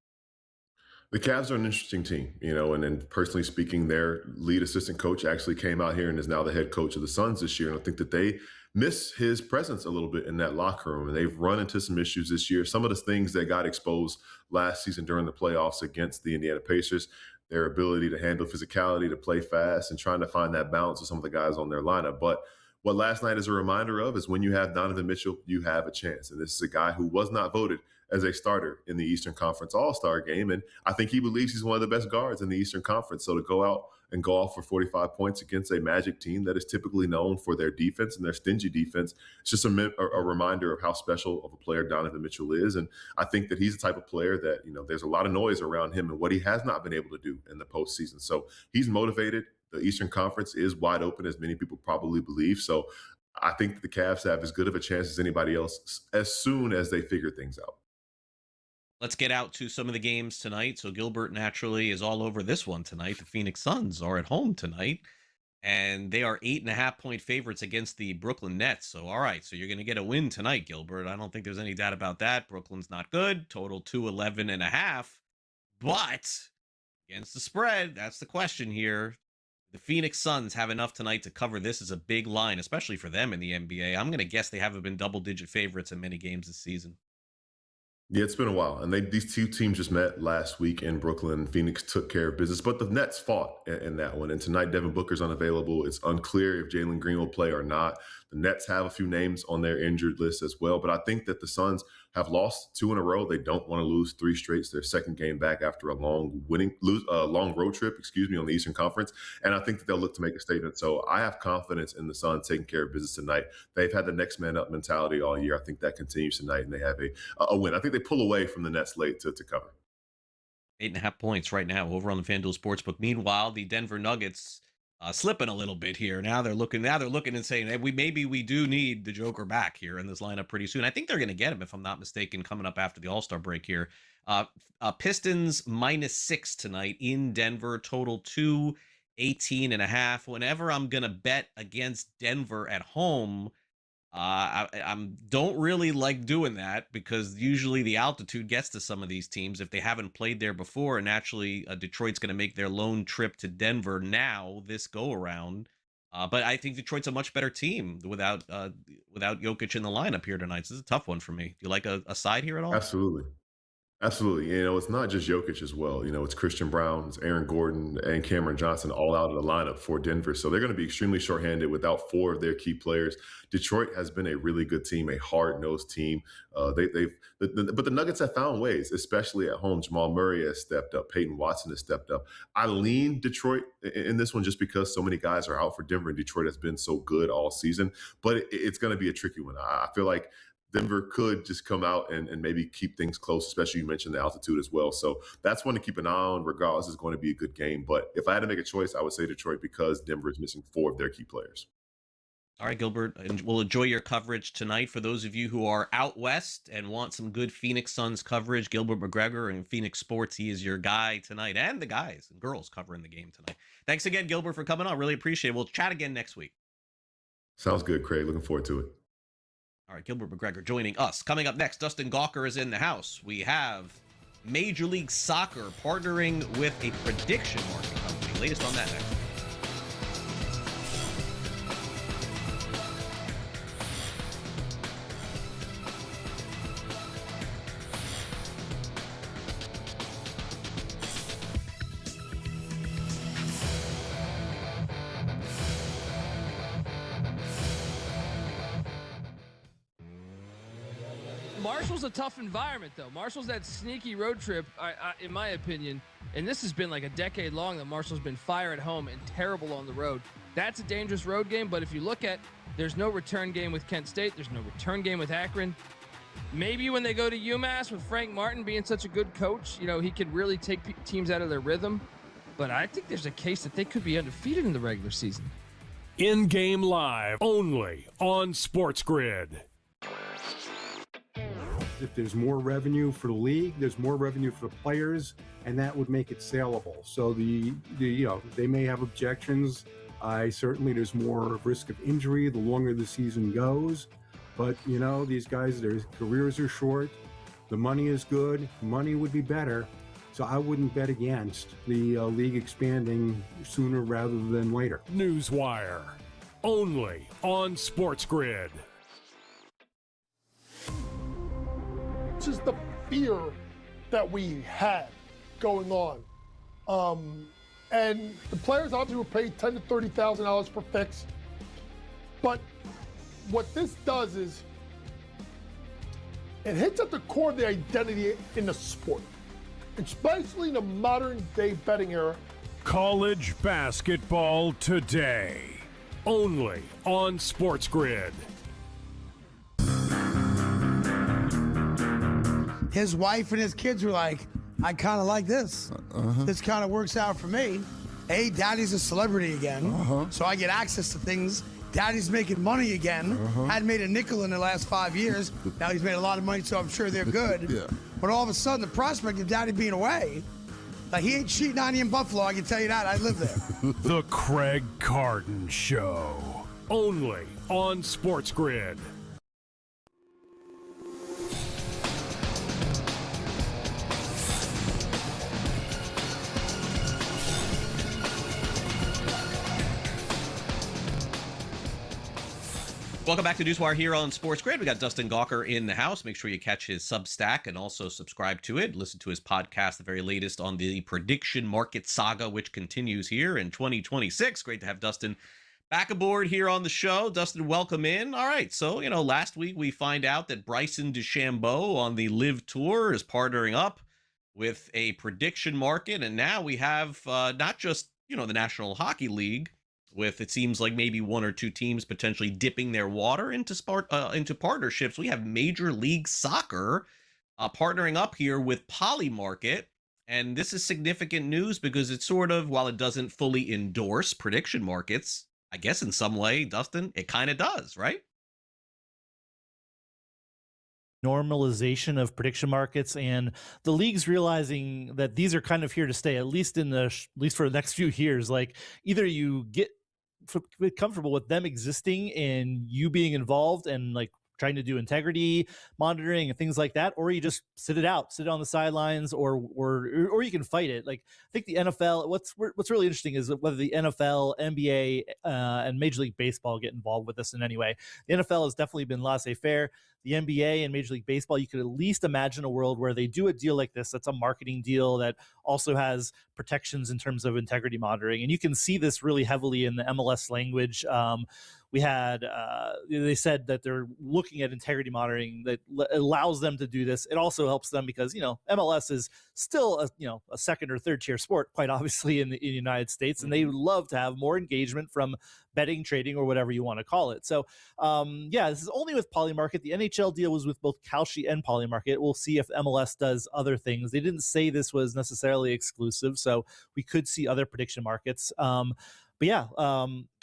The Cavs are an interesting team, and personally speaking, their lead assistant coach actually came out here and is now the head coach of the Suns this year. And I think that they miss his presence a little bit in that locker room. And they've run into some issues this year. Some of the things that got exposed last season during the playoffs against the Indiana Pacers, their ability to handle physicality, to play fast, and trying to find that balance with some of the guys on their lineup. But what last night is a reminder of is when you have Donovan Mitchell, you have a chance. And this is a guy who was not voted as a starter in the Eastern Conference All-Star game. And I think he believes he's one of the best guards in the Eastern Conference. So to go out and go off for 45 points against a Magic team that is typically known for their defense and their stingy defense, it's just a reminder of how special of a player Donovan Mitchell is. And I think that he's the type of player that, there's a lot of noise around him and what he has not been able to do in the postseason. So he's motivated. The Eastern Conference is wide open, as many people probably believe. So I think that the Cavs have as good of a chance as anybody else as soon as they figure things out. Let's get out to some of the games tonight. So Gilbert naturally is all over this one tonight. The Phoenix Suns are at home tonight, and they are 8.5-point favorites against the Brooklyn Nets. So, all right, so you're going to get a win tonight, Gilbert. I don't think there's any doubt about that. Brooklyn's not good. Total 211.5. But against the spread, that's the question here. The Phoenix Suns have enough tonight to cover this as a big line, especially for them in the NBA. I'm going to guess they haven't been double-digit favorites in many games this season. Yeah, it's been a while. And these two teams just met last week in Brooklyn. Phoenix took care of business, but the Nets fought in that one. And tonight, Devin Booker's unavailable. It's unclear if Jalen Green will play or not. The Nets have a few names on their injured list as well. But I think that the Suns have lost 2 in a row. They don't want to lose 3 straight. It's their second game back after a long road trip, on the Eastern Conference. And I think that they'll look to make a statement. So I have confidence in the Suns taking care of business tonight. They've had the next man up mentality all year. I think that continues tonight, and they have a win. I think they pull away from the Nets late to cover. 8.5 points right now over on the FanDuel Sportsbook. Meanwhile, the Denver Nuggets slipping a little bit here. Now they're looking and saying, hey, maybe we do need the Joker back here in this lineup pretty soon. I think they're going to get him, if I'm not mistaken, coming up after the All-Star break here. Pistons -6 tonight in Denver, total 218.5. Whenever I'm going to bet against Denver at home, I don't really like doing that because usually the altitude gets to some of these teams if they haven't played there before. And naturally, Detroit's going to make their lone trip to Denver now this go around. But I think Detroit's a much better team without Jokic in the lineup here tonight. So this is a tough one for me. Do you like a side here at all? Absolutely. Absolutely. It's not just Jokic as well. It's Christian Brown, it's Aaron Gordon, and Cameron Johnson all out of the lineup for Denver. So they're going to be extremely shorthanded without 4 of their key players. Detroit has been a really good team, a hard-nosed team. But the Nuggets have found ways, especially at home. Jamal Murray has stepped up. Peyton Watson has stepped up. I lean Detroit in this one just because so many guys are out for Denver, and Detroit has been so good all season. But it's going to be a tricky one. I feel like Denver could just come out and maybe keep things close, especially you mentioned the altitude as well. So that's one to keep an eye on. Regardless, it's going to be a good game. But if I had to make a choice, I would say Detroit because Denver is missing 4 of their key players. All right, Gilbert, and we'll enjoy your coverage tonight. For those of you who are out west and want some good Phoenix Suns coverage, Gilbert McGregor and Phoenix Sports, he is your guy tonight, and the guys and girls covering the game tonight. Thanks again, Gilbert, for coming on. Really appreciate it. We'll chat again next week. Sounds good, Craig. Looking forward to it. All right, Gilbert McGregor joining us. Coming up next, Dustin Gawker is in the house. We have Major League Soccer partnering with a prediction market company. Latest on that next. Marshall's a tough environment, though. Marshall's that sneaky road trip, in my opinion, and this has been like a decade long that Marshall's been fire at home and terrible on the road. That's a dangerous road game, but if you look at, there's no return game with Kent State. There's no return game with Akron. Maybe when they go to UMass with Frank Martin being such a good coach, he could really take teams out of their rhythm. But I think there's a case that they could be undefeated in the regular season. In-game live, only on SportsGrid. If there's more revenue for the league, there's more revenue for the players, and that would make it saleable. So they may have objections. Certainly there's more risk of injury the longer the season goes. But these guys, their careers are short. The money is good. Money would be better. So I wouldn't bet against the league expanding sooner rather than later. NewsWire, only on SportsGrid. Just the fear that we had going on. And the players obviously were paid $10,000 to $30,000 per fix. But what this does is it hits at the core of the identity in the sport, especially in the modern day betting era. College basketball today, only on SportsGrid. His wife and his kids were like, I kind of like this. This kind of works out for me. Daddy's a celebrity again, so I get access to things. Daddy's making money again. Hadn't made a nickel in the last 5 years. Now he's made a lot of money, so I'm sure they're good. Yeah. But all of a sudden, the prospect of Daddy being away, like he ain't cheating on you in Buffalo, I can tell you that. I live there. The Craig Carton Show, only on SportsGrid. Welcome back to NewsWire here on SportsGrid. We got Dustin Gawker in the house. Make sure you catch his Substack and also subscribe to it. Listen to his podcast, the very latest on the prediction market saga, which continues here in 2026. Great to have Dustin back aboard here on the show. Dustin, welcome in. All right, so, last week we find out that Bryson DeChambeau on the Live Tour is partnering up with a prediction market, and now we have not just, the National Hockey League, with it seems like maybe 1 or 2 teams potentially dipping their water into partnerships. We have Major League Soccer partnering up here with Polymarket, And this is significant news because it's sort of, while it doesn't fully endorse prediction markets, I guess in some way, Dustin, it kind of does, right? Normalization of prediction markets, and the league's realizing that these are kind of here to stay, at least at least for the next few years. Like, either you get comfortable with them existing and you being involved and like trying to do integrity monitoring and things like that, or you just sit it on the sidelines, or you can fight it. Like, I think the NFL, what's really interesting is whether the NFL, NBA, and Major League Baseball get involved with this in any way. The NFL has definitely been laissez-faire. The NBA and Major League Baseball, you could at least imagine a world where they do a deal like this. That's a marketing deal that also has protections in terms of integrity monitoring. And you can see this really heavily in the MLS language. We had, they said that they're looking at integrity monitoring that allows them to do this. It also helps them because, MLS is still a second or third tier sport, quite obviously in the United States. And they would love to have more engagement from betting, trading, or whatever you want to call it. So, this is only with Polymarket. The NHL deal was with both Kalshi and Polymarket. We'll see if MLS does other things. They didn't say this was necessarily exclusive, so we could see other prediction markets.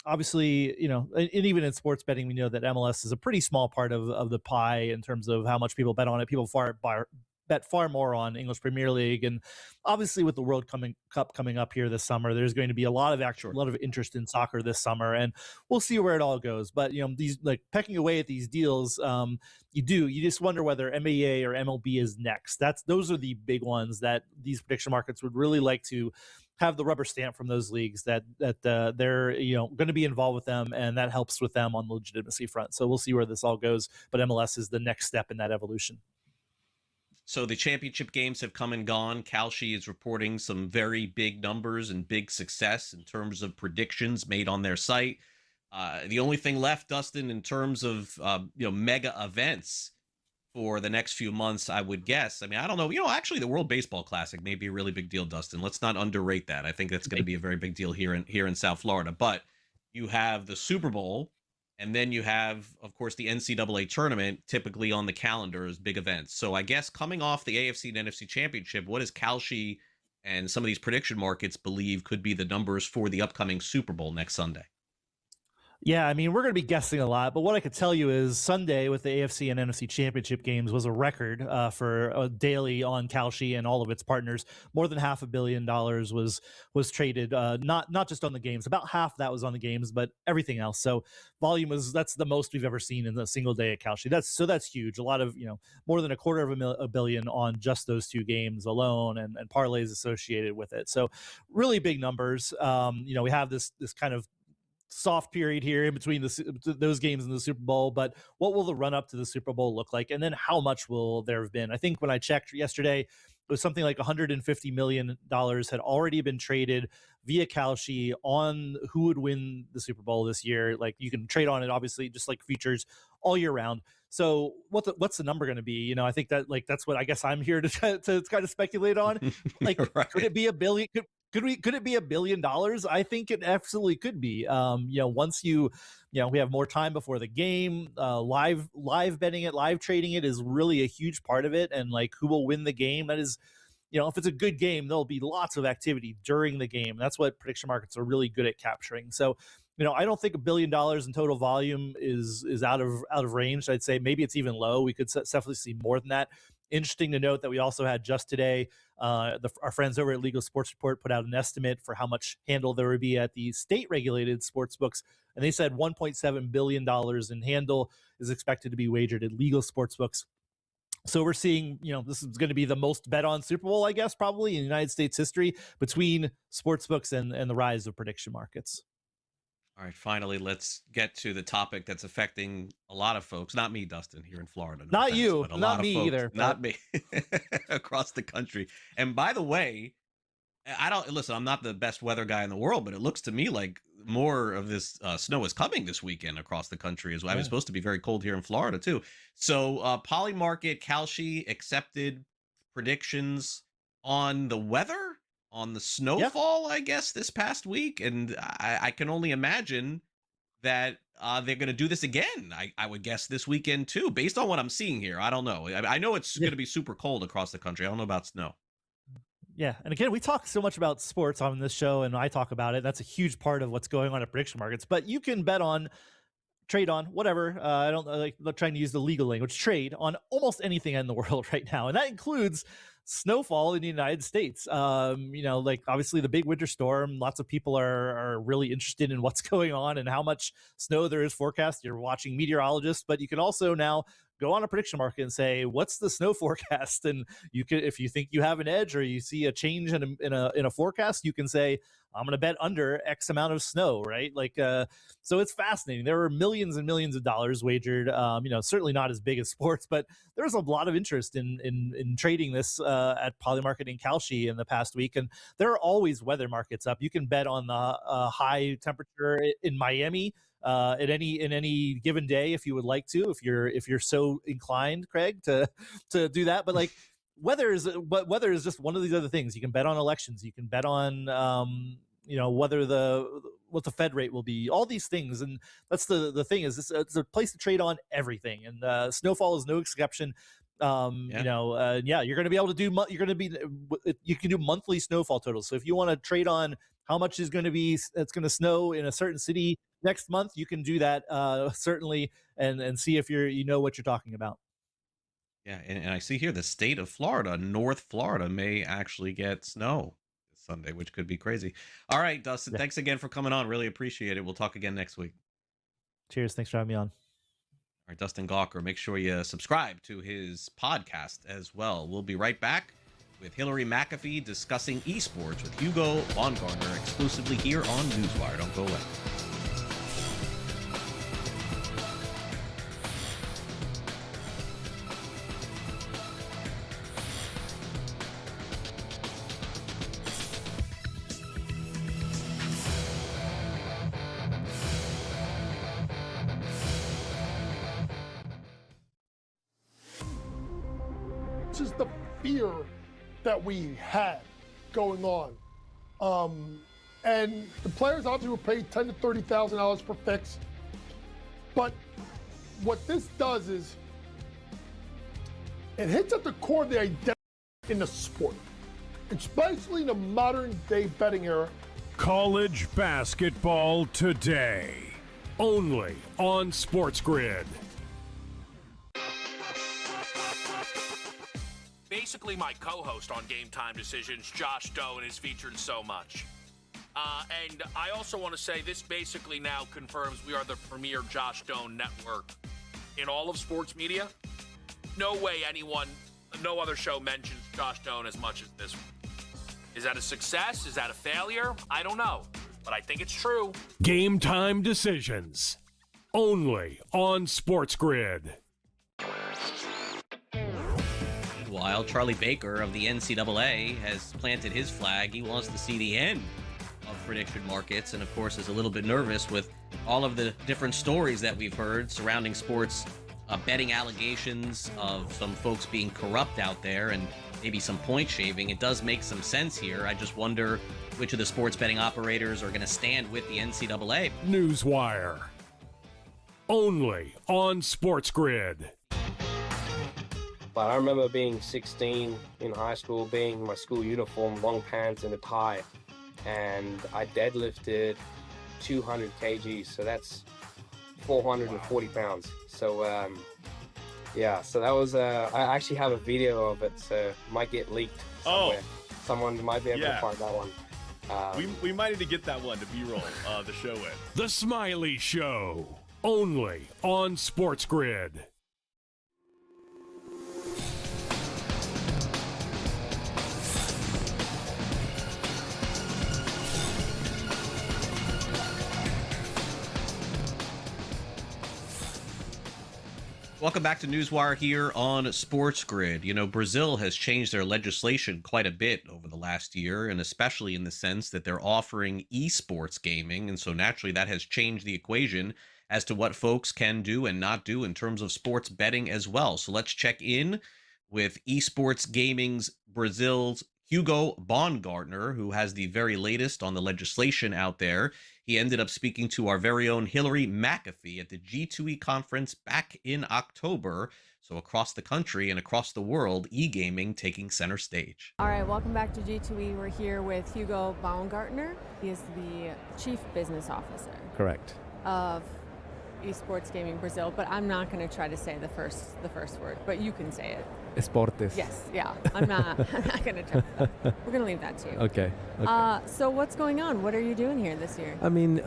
Obviously, and even in sports betting, we know that MLS is a pretty small part of the pie in terms of how much people bet on it. People bet far more on English Premier League, and obviously with the World Cup coming up here this summer, there's going to be a lot of interest in soccer this summer, and we'll see where it all goes. But these, like, pecking away at these deals, you just wonder whether NBA or MLB is next. Those are the big ones that these prediction markets would really like to have the rubber stamp from those leagues that they're going to be involved with them, and that helps with them on the legitimacy front. So we'll see where this all goes, but MLS is the next step in that evolution. So the championship games have come and gone. Kalshi is reporting some very big numbers and big success in terms of predictions made on their site. The only thing left, Dustin, in terms of mega events for the next few months, I would guess. I mean, I don't know. Actually, the World Baseball Classic may be a really big deal, Dustin. Let's not underrate that. I think that's going to be a very big deal here in South Florida. But you have the Super Bowl, and then you have, of course, the NCAA tournament typically on the calendar as big events. So I guess coming off the AFC and NFC Championship, what does Kalshi and some of these prediction markets believe could be the numbers for the upcoming Super Bowl next Sunday? Yeah, I mean, we're going to be guessing a lot, but what I could tell you is Sunday with the AFC and NFC championship games was a record for daily on Kalshi and all of its partners. More than $500 million was traded, not just on the games. About half that was on the games, but everything else. So volume that's the most we've ever seen in a single day at Kalshi. That's huge. A lot of more than $250 million on just those two games alone, and parlays associated with it. So really big numbers. We have this kind of soft period here in between those games and the Super Bowl, but what will the run up to the Super Bowl look like? And then how much will there have been? I think when I checked yesterday, it was something like $150 million had already been traded via Kalshi on who would win the Super Bowl this year. Like, you can trade on it, obviously, just like futures all year round. So what's the number going to be? I think that's what I guess I'm here to kind of speculate on. Like, right. Could it be $1 billion? Could it be $1 billion? I think it absolutely could be. Once we have more time before the game, live betting it, live trading it is really a huge part of it. And like, who will win the game? That is, if it's a good game, there'll be lots of activity during the game. That's what prediction markets are really good at capturing. So, I don't think $1 billion in total volume is out of range. I'd say maybe it's even low. We could definitely see more than that. Interesting to note that we also had just today, our friends over at Legal Sports Report put out an estimate for how much handle there would be at the state-regulated sports books, and they said $1.7 billion in handle is expected to be wagered at legal sports books. So we're seeing, this is going to be the most bet on Super Bowl, I guess, probably in United States history, between sports books and the rise of prediction markets. All right, finally, let's get to the topic that's affecting a lot of folks. Not me, Dustin, here in Florida. No not offense, you, but not me either. Not me. Across the country. And by the way, I'm not the best weather guy in the world, but it looks to me like more of this snow is coming this weekend across the country as well. Yeah. It's supposed to be very cold here in Florida, too. So Polymarket, Kalshi accepted predictions on the weather, on the snowfall, I guess, this past week. And I can only imagine that they're going to do this again, I would guess, this weekend, too, based on what I'm seeing here. I don't know. I know it's going to be super cold across the country. I don't know about snow. Yeah. And again, we talk so much about sports on this show, and I talk about it. That's a huge part of what's going on at prediction markets. But you can bet on, trade on, whatever. I don't like trying to use the legal language, trade on almost anything in the world right now. And that includes snowfall in the United States. Like obviously the big winter storm, lots of people are really interested in what's going on and how much snow there is forecast. You're watching meteorologists, but you can also now go on a prediction market and say, what's the snow forecast? And you can, if you think you have an edge or you see a change in a forecast, you can say, I'm going to bet under X amount of snow, right? So it's fascinating. There were millions and millions of dollars wagered, certainly not as big as sports, but there's a lot of interest in trading this at Polymarket in Kalshi in the past week. And there are always weather markets up. You can bet on the high temperature in Miami in any given day if you would like to, if you're so inclined, Craig, to do that. But weather is just one of these other things. You can bet on elections. You can bet on what the Fed rate will be. All these things, and that's the thing is it's a place to trade on everything. And snowfall is no exception. You're going to be able to do. You can do monthly snowfall totals. So if you want to trade on how much it's going to snow in a certain city next month, you can do that certainly, and see if you know what you're talking about. Yeah, and I see here the state of Florida, North Florida, may actually get snow this Sunday, which could be crazy. All right, Dustin, thanks again for coming on. Really appreciate it. We'll talk again next week. Cheers. Thanks for having me on. All right, Dustin Gawker, make sure you subscribe to his podcast as well. We'll be right back with Hillary McAfee discussing esports with Hugo Baumgartner exclusively here on NewsWire. Don't go away. Is the fear that we had going on. And the players obviously were paid $10,000 to $30,000 per fix. But what this does is it hits at the core of the identity in the sport, especially in the modern day betting era. College basketball today, only on SportsGrid. Basically my co-host on Game Time Decisions, Josh Doan, is featured so much. And I also want to say this basically now confirms we are the premier Josh Doan network in all of sports media. No way no other show mentions Josh Doan as much as this one. Is that a success? Is that a failure? I don't know, but I think it's true. Game Time Decisions, only on SportsGrid. Meanwhile, Charlie Baker of the NCAA has planted his flag. He wants to see the end of prediction markets, and of course is a little bit nervous with all of the different stories that we've heard surrounding sports betting allegations of some folks being corrupt out there and maybe some point shaving. It does make some sense here. I just wonder which of the sports betting operators are going to stand with the NCAA. NewsWire, only on SportsGrid. But I remember being 16 in high school, being in my school uniform, long pants and a tie, and I deadlifted 200 kgs, so that's 440 pounds. So so that was I actually have a video of it, so it might get leaked somewhere. Someone might be able to find that one. We might need to get that one to B-roll the show with. The Smiley Show, only on SportsGrid. Welcome back to NewsWire here on SportsGrid. You know, Brazil has changed their legislation quite a bit over the last year, and especially in the sense that they're offering esports gaming. And so naturally that has changed the equation as to what folks can do and not do in terms of sports betting as well. So let's check in with esports gaming's Brazil's Hugo Baumgartner, who has the very latest on the legislation out there. He ended up speaking to our very own Hillary McAfee at the G2E conference back in October. So across the country and across the world, e-gaming taking center stage. All right, welcome back to G2E. We're here with Hugo Baumgartner. He is the Chief Business Officer. Correct. Of Esports Gaming Brazil, but I'm not going to try to say the first word, but you can say it. Esportes. Yes, yeah. I'm not going to try that. We're going to leave that to you. Okay. So what's going on? What are you doing here this year? I mean,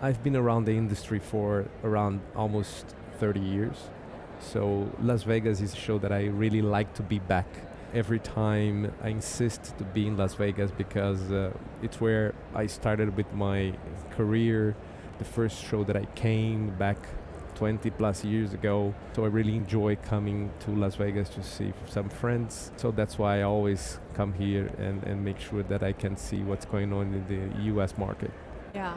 I've been around the industry for around almost 30 years. So Las Vegas is a show that I really like to be back. Every time I insist to be in Las Vegas because it's where I started with my career, the first show that I came back 20 plus years ago. So I really enjoy coming to Las Vegas to see some friends. So that's why I always come here and make sure that I can see what's going on in the US market. Yeah.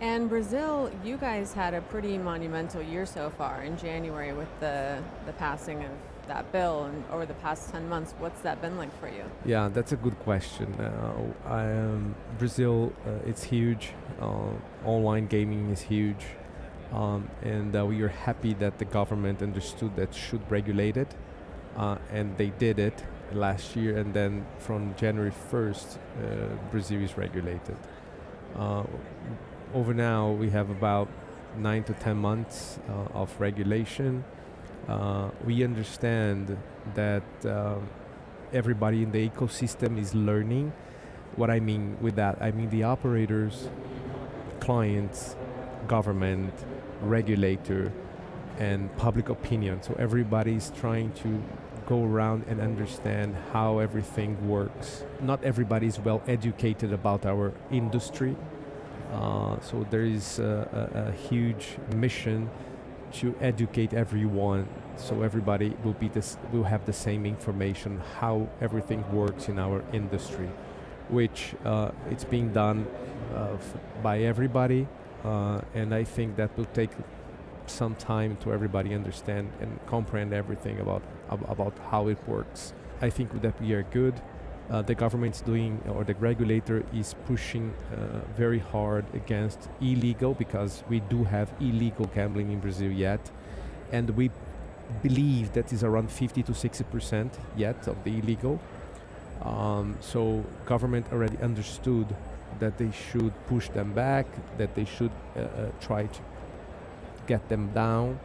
And Brazil, you guys had a pretty monumental year so far in January with the passing of that bill, and over the past 10 months, what's that been like for you? Yeah, that's a good question. Brazil, it's huge. Online gaming is huge. And we are happy that the government understood that should regulate it. And they did it last year. And then from January 1st, Brazil is regulated. Over now, we have about 9 to 10 months of regulation. We understand that everybody in the ecosystem is learning. What I mean with that, I mean the operators, clients, government, regulator, and public opinion. So everybody is trying to go around and understand how everything works. Not everybody is well educated about our industry. So there is a huge mission to educate everyone, so everybody will have the same information how everything works in our industry, which it's being done by everybody, and I think that will take some time to everybody understand and comprehend everything about how it works. I think that we are good. The government's doing, or the regulator is pushing very hard against illegal, because we do have illegal gambling in Brazil yet, and we believe that is around 50 to 60% yet of the illegal. So government already understood that they should push them back, that they should try to get them down.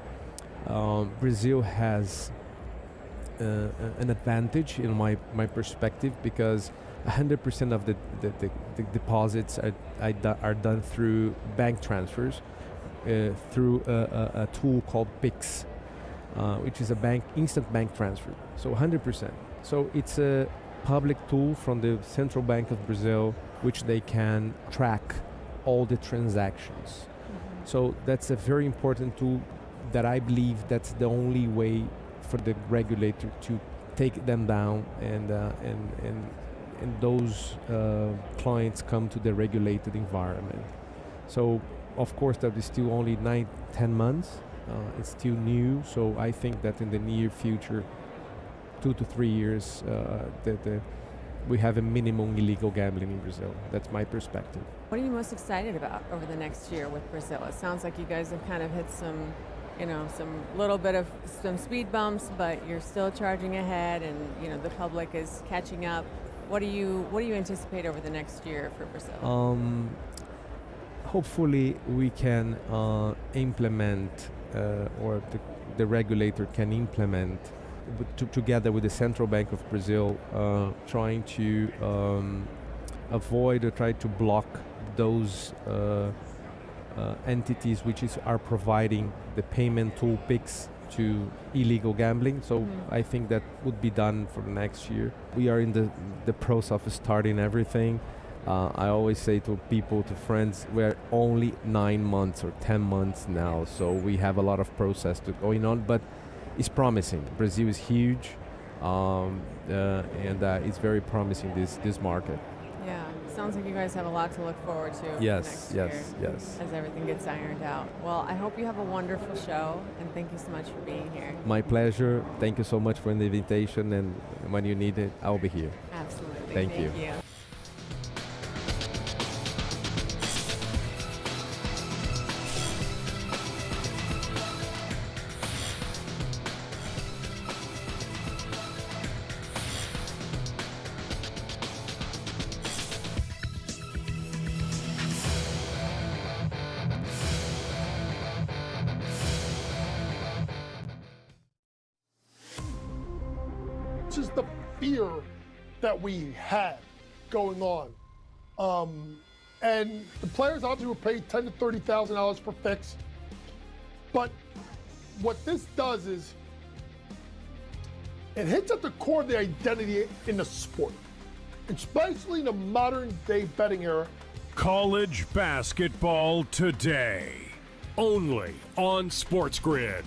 Brazil has an advantage in my perspective, because 100% of the deposits are done through bank transfers, through a tool called Pix, which is a instant bank transfer. So 100%. So it's a public tool from the Central Bank of Brazil, which they can track all the transactions. Mm-hmm. So that's a very important tool that I believe that's the only way for the regulator to take them down, and those clients come to the regulated environment. So of course that is still only 9-10 months. It's still new, so I think that in the near future, 2 to 3 years, we have a minimum illegal gambling in Brazil. That's my perspective. What are you most excited about over the next year with Brazil? It sounds like you guys have kind of hit some little bit of some speed bumps, but you're still charging ahead, and the public is catching up. What do you anticipate over the next year for Brazil? Hopefully we can implement, or the regulator can implement, together with the Central Bank of Brazil, trying to avoid or try to block those entities which are providing the payment tool Pix to illegal gambling. So I think that would be done for the next year. We are in the process of starting everything. I always say to people, to friends, we're only 9 months or 10 months now, so we have a lot of process going on, but it's promising. Brazil is huge, and it's very promising, this market. Yeah, sounds like you guys have a lot to look forward to yes, next year yes. as everything gets ironed out. Well, I hope you have a wonderful show, and thank you so much for being here. My pleasure. Thank you so much for the invitation, and when you need it, I'll be here. Absolutely. Thank you. is the fear that we had going on. And the players obviously were paid $10,000 to $30,000 per fix. But what this does is it hits at the core of the identity in the sport, especially in the modern day betting era. College basketball today, only on SportsGrid.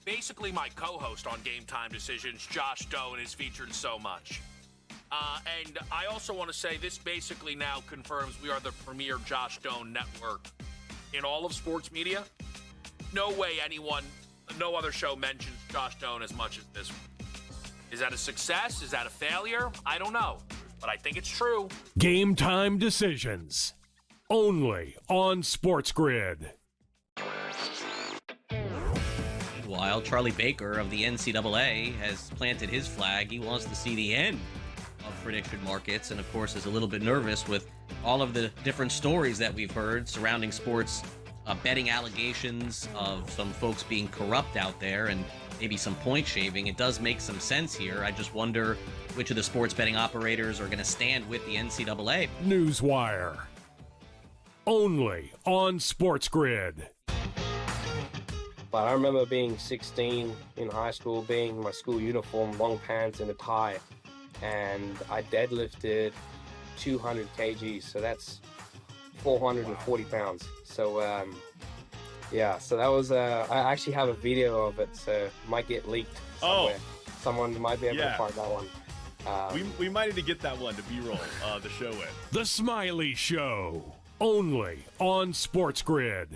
Basically, my co-host on Game Time Decisions, Josh Doan, is featured so much. And I also want to say this basically now confirms we are the premier Josh Doan network in all of sports media. No way no other show mentions Josh Doan as much as this one. Is that a success? Is that a failure? I don't know, but I think it's true. Game Time Decisions, only on SportsGrid. Meanwhile, Charlie Baker of the NCAA has planted his flag. He wants to see the end of prediction markets, and of course is a little bit nervous with all of the different stories that we've heard surrounding sports betting allegations of some folks being corrupt out there and maybe some point shaving. It does make some sense here. I just wonder which of the sports betting operators are going to stand with the NCAA. NewsWire, only on SportsGrid. But I remember being 16 in high school, being in my school uniform, long pants and a tie, and I deadlifted 200 kgs, so that's 440 pounds. So yeah, so that was I actually have a video of it, so it might get leaked somewhere. Someone might be able to find that one. We might need to get that one to B-roll the show with. The Smiley Show, only on SportsGrid.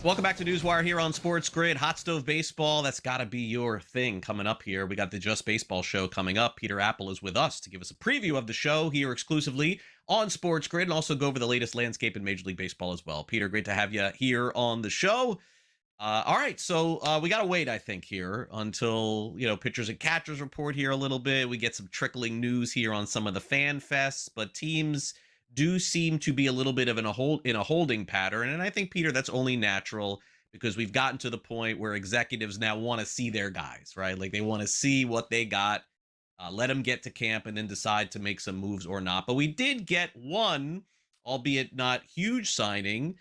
Welcome back to NewsWire here on SportsGrid. Hot Stove Baseball, that's got to be your thing coming up here. We got the Just Baseball show coming up. Peter Apple is with us to give us a preview of the show here exclusively on SportsGrid and also go over the latest landscape in Major League Baseball as well. Peter, great to have you here on the show. All right, so we got to wait, I think, here until, pitchers and catchers report here a little bit. We get some trickling news here on some of the fan fests, but teams do seem to be a little bit of in a holding pattern. And I think, Peter, that's only natural because we've gotten to the point where executives now want to see their guys, right? Like they want to see what they got, let them get to camp and then decide to make some moves or not. But we did get one, albeit not huge signing.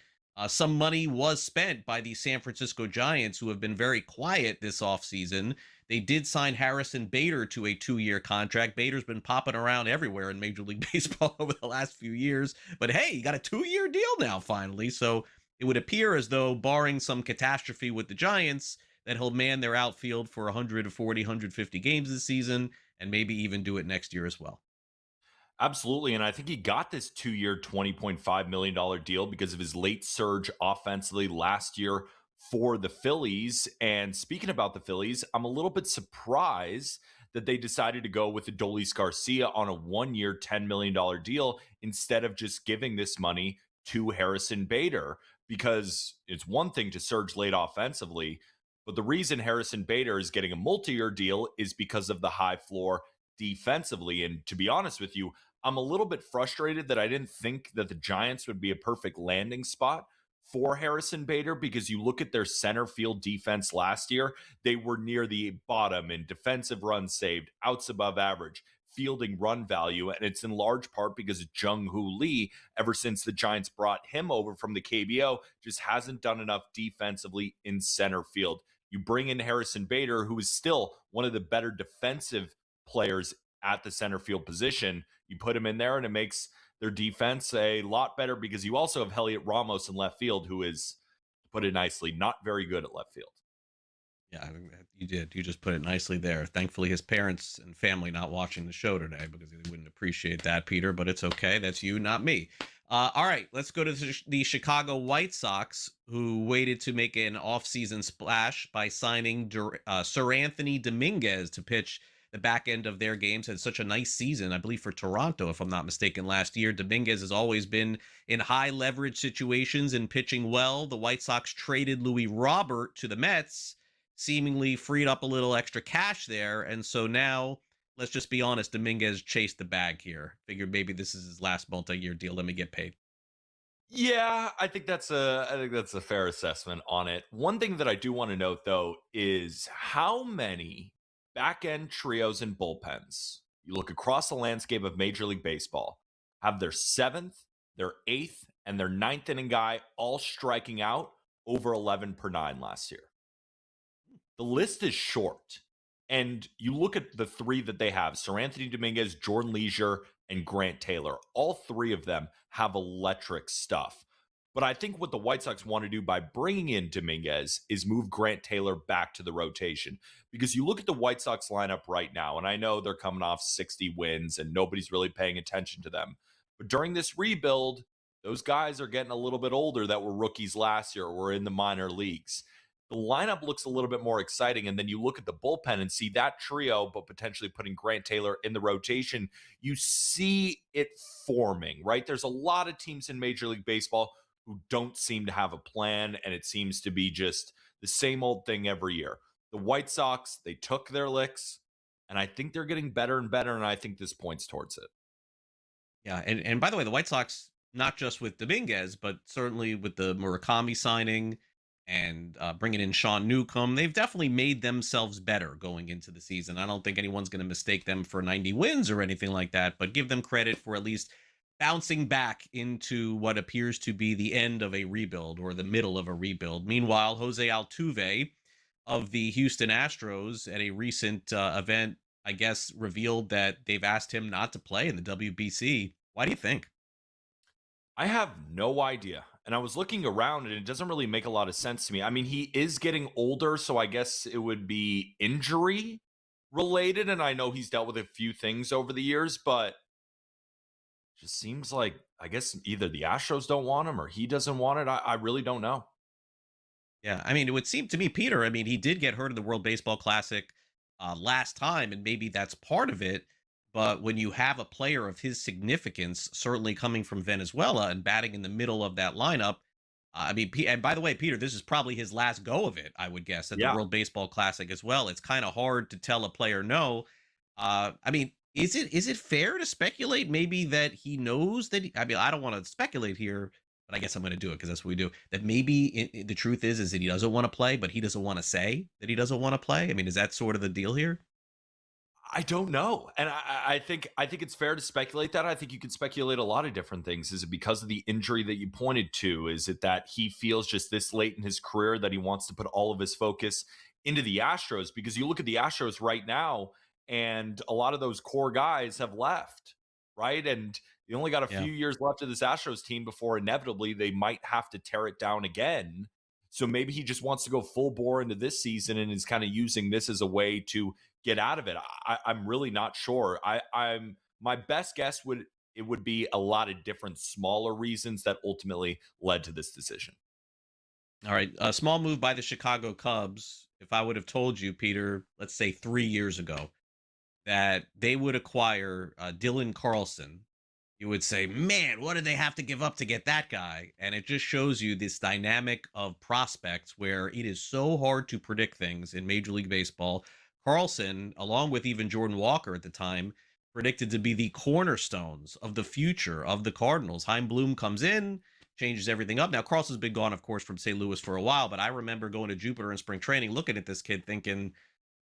Some money was spent by the San Francisco Giants, who have been very quiet this offseason. They did sign Harrison Bader to a 2-year contract. Bader's been popping around everywhere in Major League Baseball over the last few years. But hey, he got a 2-year deal now, finally. So it would appear as though, barring some catastrophe with the Giants, that he'll man their outfield for 140, 150 games this season, and maybe even do it next year as well. Absolutely. And I think he got this 2-year, $20.5 million deal because of his late surge offensively last year for the Phillies. And speaking about the Phillies, I'm a little bit surprised that they decided to go with Adolis Garcia on a 1-year, $10 million deal instead of just giving this money to Harrison Bader, because it's one thing to surge late offensively, but the reason Harrison Bader is getting a multi-year deal is because of the high floor defensively. And to be honest with you, I'm a little bit frustrated that I didn't think that the Giants would be a perfect landing spot for Harrison Bader, because you look at their center field defense last year, they were near the bottom in defensive runs saved, outs above average, fielding run value, and it's in large part because Jung-Hoo Lee, ever since the Giants brought him over from the KBO, just hasn't done enough defensively in center field. You bring in Harrison Bader, who is still one of the better defensive players at the center field position. You put him in there and it makes their defense a lot better, because you also have Heliot Ramos in left field, who is, to put it nicely, not very good at left field. Yeah, you did. You just put it nicely there. Thankfully, his parents and family not watching the show today, because they wouldn't appreciate that, Peter, but it's okay. That's you, not me. All right, let's go to the Chicago White Sox, who waited to make an offseason splash by signing Sir Anthony Dominguez to pitch the back end of their games. Had such a nice season, I believe, for Toronto, if I'm not mistaken, last year. Dominguez has always been in high leverage situations and pitching well. The White Sox traded Louis Robert to the Mets, seemingly freed up a little extra cash there. And so now, let's just be honest, Dominguez chased the bag here. Figured maybe this is his last multi-year deal. Let me get paid. Yeah, I think that's a fair assessment on it. One thing that I do want to note though is how many back end trios and bullpens you look across the landscape of Major League Baseball have their 7th, their 8th, and their 9th inning guy all striking out over 11 per 9 last year. The list is short. And you look at the 3 that they have, Sir Anthony Dominguez, Jordan Leisure, and Grant Taylor. All 3 of them have electric stuff. But I think what the White Sox want to do by bringing in Dominguez is move Grant Taylor back to the rotation. Because you look at the White Sox lineup right now, and I know they're coming off 60 wins and nobody's really paying attention to them. But during this rebuild, those guys are getting a little bit older that were rookies last year or were in the minor leagues. The lineup looks a little bit more exciting. And then you look at the bullpen and see that trio, but potentially putting Grant Taylor in the rotation. You see it forming, right? There's a lot of teams in Major League Baseball who don't seem to have a plan, and it seems to be just the same old thing every year. The White Sox, they took their licks, and I think they're getting better and better, and I think this points towards it. Yeah, and by the way, the White Sox, not just with Dominguez, but certainly with the Murakami signing and bringing in Sean Newcomb, they've definitely made themselves better going into the season. I don't think anyone's going to mistake them for 90 wins or anything like that, but give them credit for at least bouncing back into what appears to be the end of a rebuild or the middle of a rebuild. Meanwhile, Jose Altuve of the Houston Astros at a recent event, I guess, revealed that they've asked him not to play in the WBC. Why do you think? I have no idea. And I was looking around and it doesn't really make a lot of sense to me. I mean, he is getting older, so I guess it would be injury related. And I know he's dealt with a few things over the years, but it just seems like, I guess, either the Astros don't want him or he doesn't want it. I really don't know. Yeah, I mean, it would seem to me, Peter, I mean, he did get hurt in the World Baseball Classic last time, and maybe that's part of it. But when you have a player of his significance, certainly coming from Venezuela and batting in the middle of that lineup, I mean, and by the way, Peter, this is probably his last go of it, I would guess, at the Yeah. World Baseball Classic as well. It's kind of hard to tell a player no. I mean, is it fair to speculate maybe that he knows that? I mean, I don't want to speculate here, but I guess I'm going to do it because that's what we do. That maybe the truth is that he doesn't want to play, but he doesn't want to say that he doesn't want to play. I mean, is that sort of the deal here? I don't know. And I think it's fair to speculate that. I think you can speculate a lot of different things. Is it because of the injury that you pointed to? Is it that he feels just this late in his career that he wants to put all of his focus into the Astros? Because you look at the Astros right now, and a lot of those core guys have left, right? And you only got a Yeah. few years left of this Astros team before inevitably they might have to tear it down again. So maybe he just wants to go full bore into this season and is kind of using this as a way to get out of it. I'm really not sure. I'm my best guess would be a lot of different smaller reasons that ultimately led to this decision. All right, a small move by the Chicago Cubs. If I would have told you, Peter, let's say 3 years ago, that they would acquire Dylan Carlson, you would say, man, what did they have to give up to get that guy? And it just shows you this dynamic of prospects where it is so hard to predict things in Major League Baseball. Carlson, along with even Jordan Walker at the time, predicted to be the cornerstones of the future of the Cardinals. Heim Bloom comes in, changes everything up. Now, Carlson's been gone, of course, from St. Louis for a while, but I remember going to Jupiter in spring training, looking at this kid thinking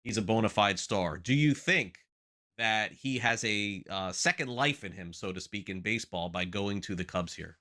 he's a bona fide star. Do you think that he has a second life in him, so to speak, in baseball by going to the Cubs here?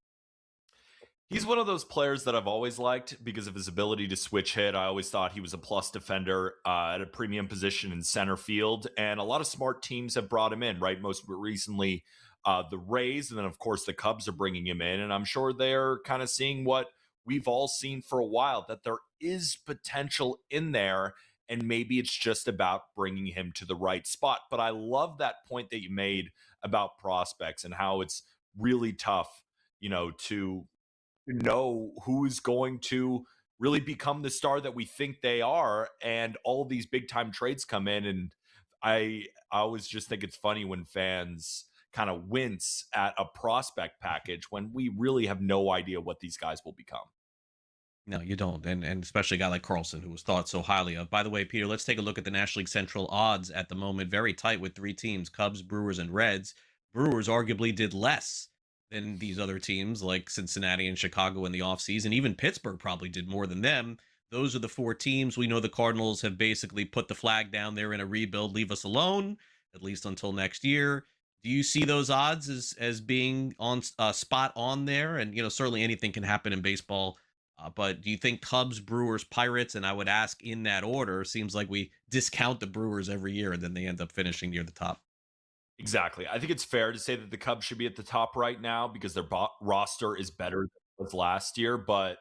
He's one of those players that I've always liked because of his ability to switch hit. I always thought he was a plus defender at a premium position in center field. And a lot of smart teams have brought him in, right? Most recently, the Rays. And then, of course, the Cubs are bringing him in. And I'm sure they're kind of seeing what we've all seen for a while, that there is potential in there. And maybe it's just about bringing him to the right spot. But I love that point that you made about prospects and how it's really tough, to know who is going to really become the star that we think they are. And all these big time trades come in. And I always just think it's funny when fans kind of wince at a prospect package when we really have no idea what these guys will become. No, you don't. And especially a guy like Carlson, who was thought so highly of. By the way, Peter, let's take a look at the National League Central odds at the moment. Very tight with three teams, Cubs, Brewers, and Reds. Brewers arguably did less than these other teams like Cincinnati and Chicago in the offseason. Even Pittsburgh probably did more than them. Those are the four teams. We know the Cardinals have basically put the flag down there in a rebuild. Leave us alone, at least until next year. Do you see those odds as being on spot on there? And, certainly anything can happen in baseball. But do you think Cubs, Brewers, Pirates, and I would ask in that order? Seems like we discount the Brewers every year and then they end up finishing near the top. Exactly. I think it's fair to say that the Cubs should be at the top right now because their roster is better than it was last year, but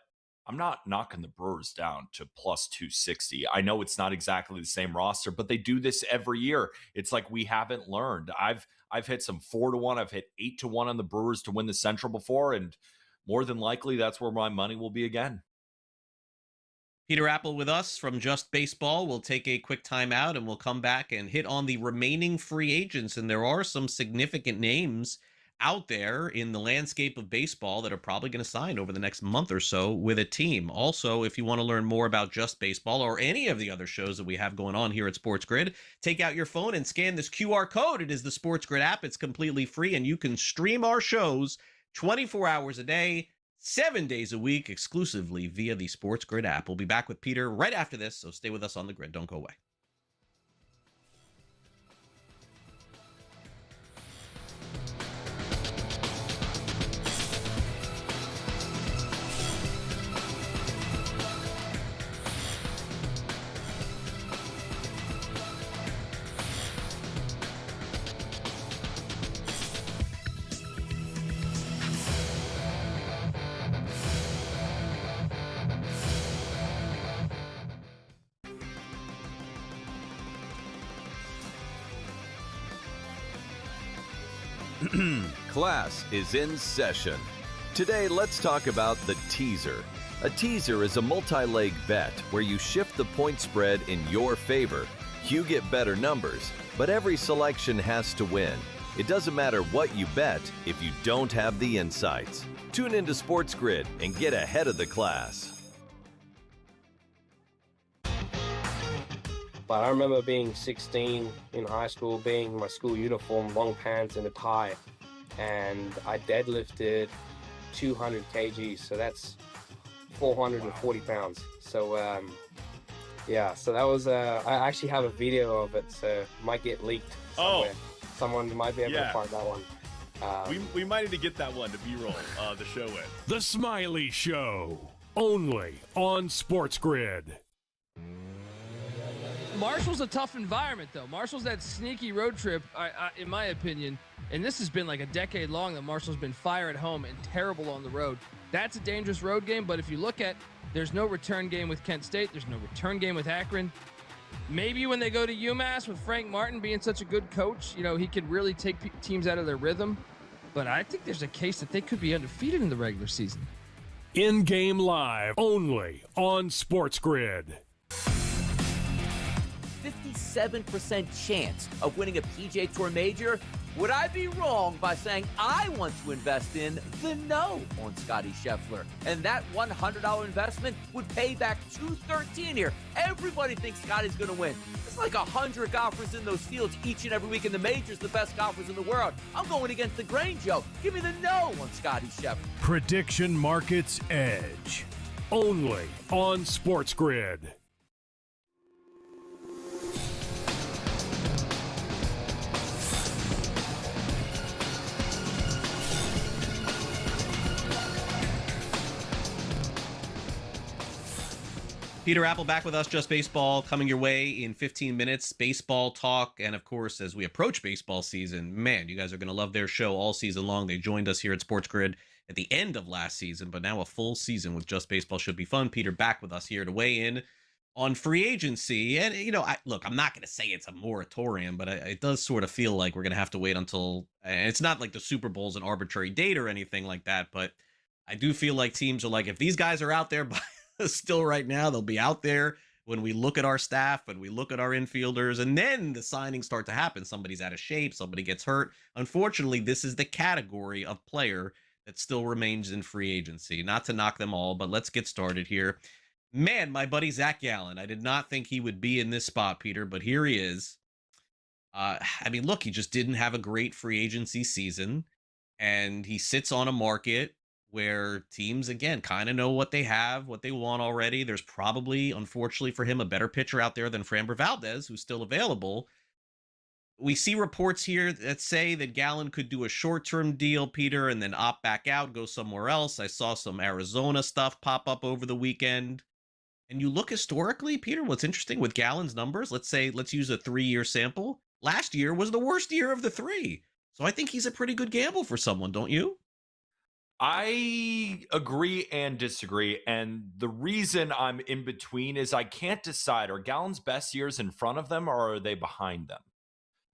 I'm not knocking the Brewers down to plus 260. I know it's not exactly the same roster, but they do this every year. It's like we haven't learned. I've hit some 4-1, I've hit 8-1 on the Brewers to win the Central before, and more than likely that's where my money will be again. Peter Apple with us from Just Baseball. We'll take a quick timeout and we'll come back and hit on the remaining free agents. And there are some significant names out there in the landscape of baseball that are probably going to sign over the next month or so with a team. Also, if you want to learn more about Just Baseball or any of the other shows that we have going on here at SportsGrid, take out your phone and scan this QR code. It is the SportsGrid app. It's completely free and you can stream our shows 24 hours a day, 7 days a week, exclusively via the SportsGrid app. We'll be back with Peter right after this, so stay with us on the grid. Don't go away. Class is in session. Today, let's talk about the teaser. A teaser is a multi-leg bet where you shift the point spread in your favor. You get better numbers, but every selection has to win. It doesn't matter what you bet if you don't have the insights. Tune into SportsGrid and get ahead of the class. But I remember being 16 in high school, being in my school uniform, long pants and a tie. And I deadlifted 200 kgs, so that's 440 pounds. So, yeah, so that was, I actually have a video of it, so it might get leaked somewhere. Someone might be able to find that one. We might need to get that one to B-roll the show with. The Smiley Show, only on SportsGrid. Marshall's a tough environment, though. Marshall's that sneaky road trip, in my opinion, and this has been like a decade long that Marshall's been fire at home and terrible on the road. That's a dangerous road game, but if you look at, there's no return game with Kent State. There's no return game with Akron. Maybe when they go to UMass with Frank Martin being such a good coach, he could really take teams out of their rhythm. But I think there's a case that they could be undefeated in the regular season. In-game live, only on SportsGrid. 57% chance of winning a PGA Tour major. Would I be wrong by saying I want to invest in the no on Scotty Scheffler? And that $100 investment would pay back $213 here. Everybody thinks Scotty's going to win. It's like 100 golfers in those fields each and every week in the majors, the best golfers in the world. I'm going against the grain, Joe. Give me the no on Scotty Scheffler. Prediction Markets Edge, only on SportsGrid. Peter Apple back with us, Just Baseball, coming your way in 15 minutes. Baseball talk, and of course, as we approach baseball season, man, you guys are going to love their show all season long. They joined us here at SportsGrid at the end of last season, but now a full season with Just Baseball should be fun. Peter back with us here to weigh in on free agency. And, look, I'm not going to say it's a moratorium, but it does sort of feel like we're going to have to wait until, and it's not like the Super Bowl's an arbitrary date or anything like that, but I do feel like teams are like, if these guys are out there still right now, they'll be out there when we look at our staff, when we look at our infielders, and then the signings start to happen. Somebody's out of shape, somebody gets hurt. Unfortunately, this is the category of player that still remains in free agency. Not to knock them all, but let's get started here. Man, my buddy Zach Gallen. I did not think he would be in this spot, Peter, but here he is. I mean, look, he just didn't have a great free agency season, and he sits on a market where teams, again, kind of know what they have, what they want already. There's probably, unfortunately for him, a better pitcher out there than Framber Valdez, who's still available. We see reports here that say that Gallen could do a short-term deal, Peter, and then opt back out, go somewhere else. I saw some Arizona stuff pop up over the weekend. And you look historically, Peter, what's interesting with Gallen's numbers, let's use a 3-year sample. Last year was the worst year of the 3. So I think he's a pretty good gamble for someone, don't you? I agree and disagree. And the reason I'm in between is I can't decide, are Gallen's best years in front of them or are they behind them?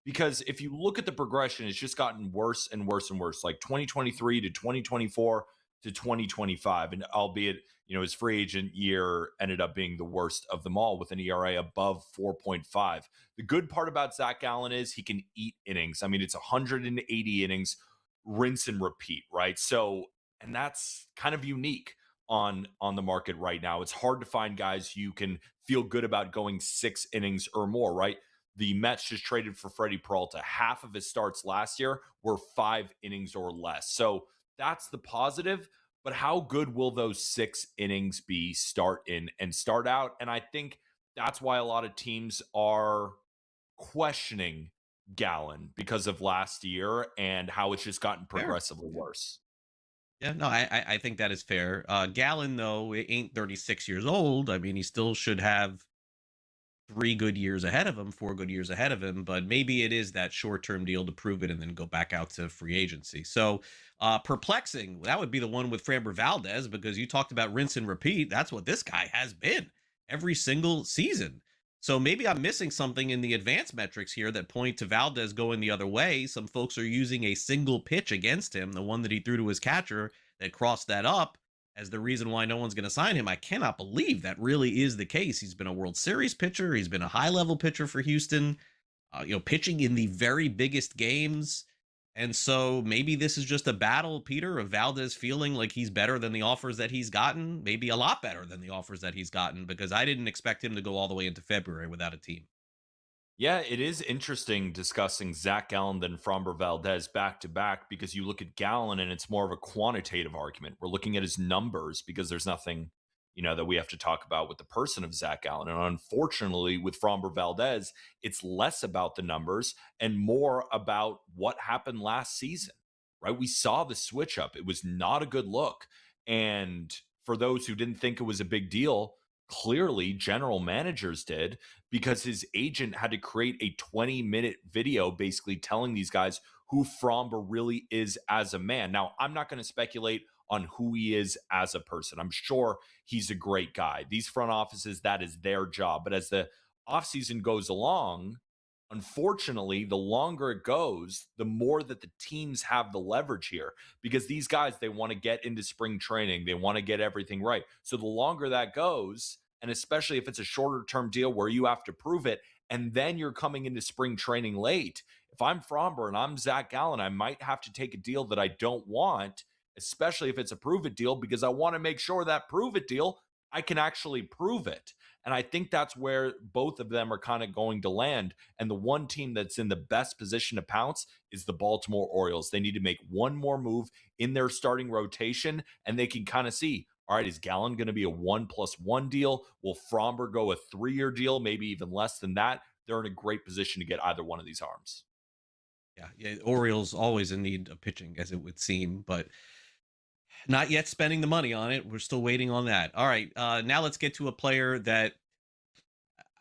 Because if you look at the progression, it's just gotten worse and worse and worse, like 2023 to 2024 to 2025. And albeit, his free agent year ended up being the worst of them all with an ERA above 4.5. The good part about Zach Gallen is he can eat innings. I mean, it's 180 innings, rinse and repeat, right? So, and that's kind of unique on the market right now. It's hard to find guys you can feel good about going 6 innings or more, right? The Mets just traded for Freddie Peralta. Half of his starts last year were 5 innings or less. So that's the positive. But how good will those 6 innings be start in and start out? And I think that's why a lot of teams are questioning Gallen because of last year and how it's just gotten progressively worse. Yeah, no, I think that is fair. Gallen, though, ain't 36 years old. I mean, he still should have 3 good years ahead of him, 4 good years ahead of him, but maybe it is that short-term deal to prove it and then go back out to free agency. So perplexing, that would be the one with Framber Valdez, because you talked about rinse and repeat. That's what this guy has been every single season. So maybe I'm missing something in the advanced metrics here that point to Valdez going the other way. Some folks are using a single pitch against him, the one that he threw to his catcher that crossed that up, as the reason why no one's going to sign him. I cannot believe that really is the case. He's been a World Series pitcher. He's been a high-level pitcher for Houston, pitching in the very biggest games. And so maybe this is just a battle, Peter, of Valdez feeling like he's better than the offers that he's gotten, maybe a lot better than the offers that he's gotten, because I didn't expect him to go all the way into February without a team. Yeah, it is interesting discussing Zach Gallen than Framber Valdez back to back, because you look at Gallen and it's more of a quantitative argument. We're looking at his numbers because there's nothing, that we have to talk about with the person of Zach Gallen. And unfortunately, with Framber Valdez, it's less about the numbers and more about what happened last season, right? We saw the switch up. It was not a good look. And for those who didn't think it was a big deal, clearly general managers did, because his agent had to create a 20-minute video basically telling these guys who Framber really is as a man. Now, I'm not going to speculate on who he is as a person. I'm sure he's a great guy. These front offices, that is their job. But as the offseason goes along, unfortunately, the longer it goes, the more that the teams have the leverage here, because these guys, they want to get into spring training. They want to get everything right. So the longer that goes, and especially if it's a shorter term deal where you have to prove it, and then you're coming into spring training late. If I'm Framber and I'm Zach Gallen, I might have to take a deal that I don't want, especially if it's a prove it deal, because I want to make sure that prove it deal, I can actually prove it. And I think that's where both of them are kind of going to land. And the one team that's in the best position to pounce is the Baltimore Orioles. They need to make one more move in their starting rotation, and they can kind of see, all right, is Gallen going to be a 1+1 deal? Will Framber go a 3-year deal, maybe even less than that? They're in a great position to get either one of these arms. Yeah, Orioles always in need of pitching, as it would seem, but not yet spending the money on it. We're still waiting on that. All right, now let's get to a player that,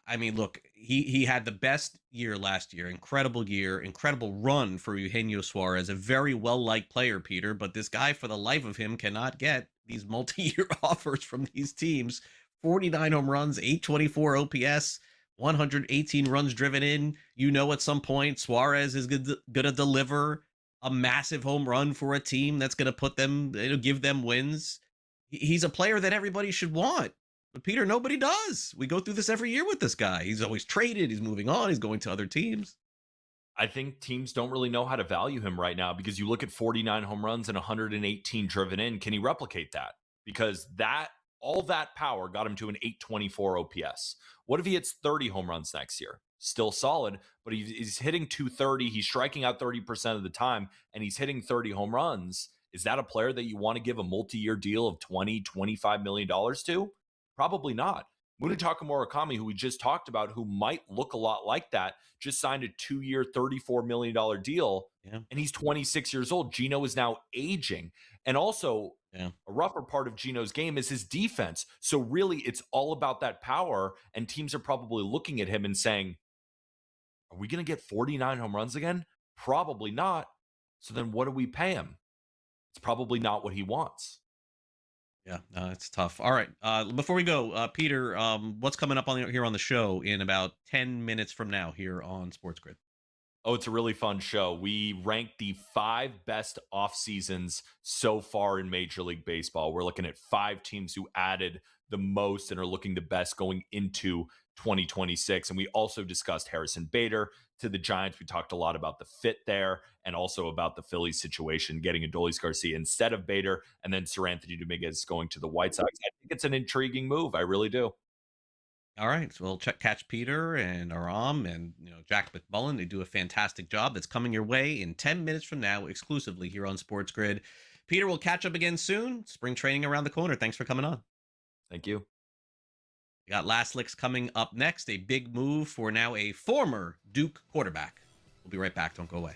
I mean, look, he had the best year last year, incredible run for Eugenio Suarez, a very well-liked player, Peter, but this guy, for the life of him, cannot get these multi-year offers from these teams. 49 home runs, 824 OPS, 118 runs driven in. At some point, Suarez is going to deliver a massive home run for a team that's going to put them, give them wins. He's a player that everybody should want. But Peter, nobody does. We go through this every year with this guy. He's always traded. He's moving on. He's going to other teams. I think teams don't really know how to value him right now because you look at 49 home runs and 118 driven in. Can he replicate that? Because all that power got him to an 824 OPS. What if he hits 30 home runs next year? Still solid, but he's hitting 230. He's striking out 30% of the time, and he's hitting 30 home runs. Is that a player that you want to give a multi-year deal of $20, $25 million to? Probably not. Munetaka Murakami, who we just talked about, who might look a lot like that, just signed a 2-year, $34 million deal, and he's 26 years old. Gino is now aging. And also, a rougher part of Gino's game is his defense. So really, it's all about that power, and teams are probably looking at him and saying, are we going to get 49 home runs again? Probably not. So then what do we pay him? It's probably not what he wants. Yeah, no, it's tough. All right. Before we go, Peter, what's coming up here on the show in about 10 minutes from now here on SportsGrid? Oh, it's a really fun show. We ranked the 5 best off seasons so far in Major League Baseball. We're looking at 5 teams who added the most and are looking the best going into 2026. And we also discussed Harrison Bader to the Giants. We talked a lot about the fit there and also about the Phillies situation, getting Adolis Garcia instead of Bader, and then Sir Anthony Dominguez going to the White Sox. I think it's an intriguing move. I really do. All right, so we'll catch Peter and Aram and Jack McMullen. They do a fantastic job. That's coming your way in 10 minutes from now, exclusively here on SportsGrid. Peter, we'll catch up again soon. Spring training around the corner. Thanks for coming on. Thank you. We got Last Licks coming up next. A big move for now a former Duke quarterback. We'll be right back. Don't go away.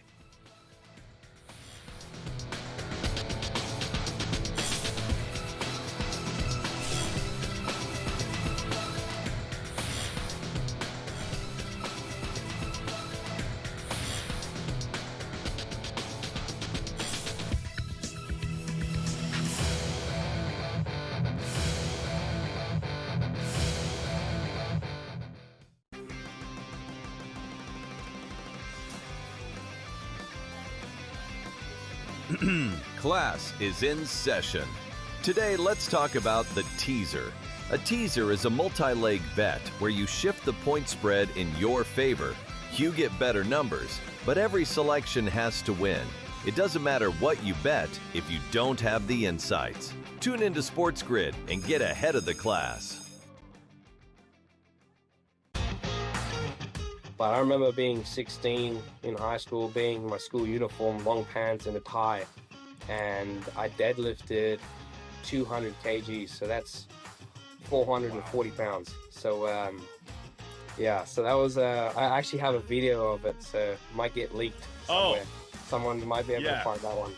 Class is in session. Today, let's talk about the teaser. A teaser is a multi-leg bet where you shift the point spread in your favor. You get better numbers, but every selection has to win. It doesn't matter what you bet if you don't have the insights. Tune into SportsGrid and get ahead of the class. But I remember being 16 in high school, being in my school uniform, long pants and a tie, and I deadlifted 200 kgs, so that's 440 pounds. So yeah, so that was I actually have a video of it, so it might get leaked somewhere. Someone might be able to find that one.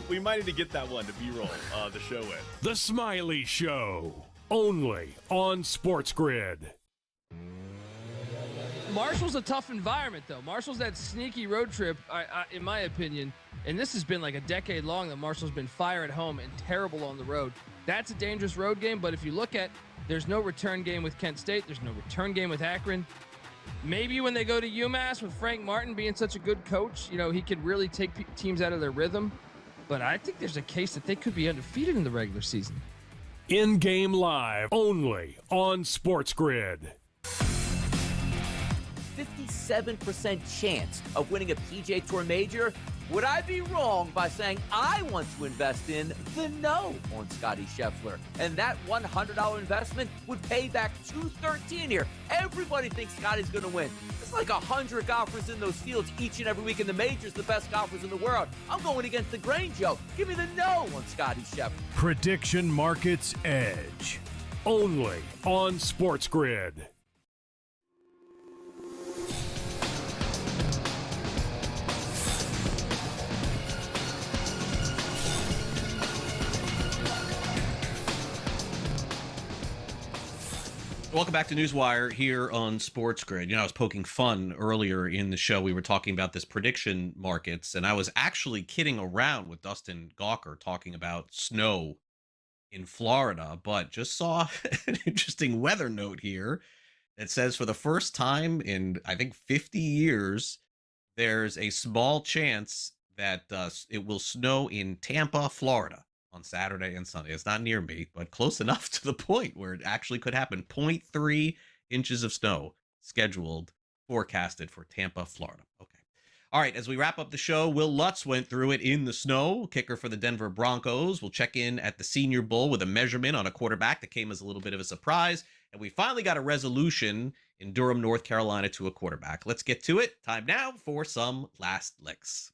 We might need to get that one to B-roll the show with. The Smiley Show, only on SportsGrid. Marshall's a tough environment, though. Marshall's that sneaky road trip, in my opinion, and this has been like a decade long that Marshall's been fire at home and terrible on the road. That's a dangerous road game, but if you look at, there's no return game with Kent State. There's no return game with Akron. Maybe when they go to UMass with Frank Martin being such a good coach, he could really take teams out of their rhythm. But I think there's a case that they could be undefeated in the regular season. In-game live, only on SportsGrid. 57% chance of winning a PGA Tour major. Would I be wrong by saying I want to invest in the no on Scotty Scheffler? And that $100 investment would pay back $213 here. Everybody thinks Scotty's going to win. It's like 100 golfers in those fields each and every week in the majors, the best golfers in the world. I'm going against the grain, Joe. Give me the no on Scotty Scheffler. Prediction Markets Edge, only on SportsGrid. Welcome back to NewsWire here on SportsGrid. I was poking fun earlier in the show. We were talking about this prediction markets, and I was actually kidding around with Dustin Gawker talking about snow in Florida, but just saw an interesting weather note here that says for the first time in, I think, 50 years, there's a small chance that it will snow in Tampa, Florida, on Saturday and Sunday. It's not near me, but close enough to the point where it actually could happen. 0.3 inches of snow scheduled, forecasted for Tampa, Florida. Okay. All right, as we wrap up the show, Will Lutz went through it in the snow, kicker for the Denver Broncos. We'll check in at the Senior Bowl with a measurement on a quarterback that came as a little bit of a surprise. And we finally got a resolution in Durham, North Carolina to a quarterback. Let's get to it. Time now for some last licks.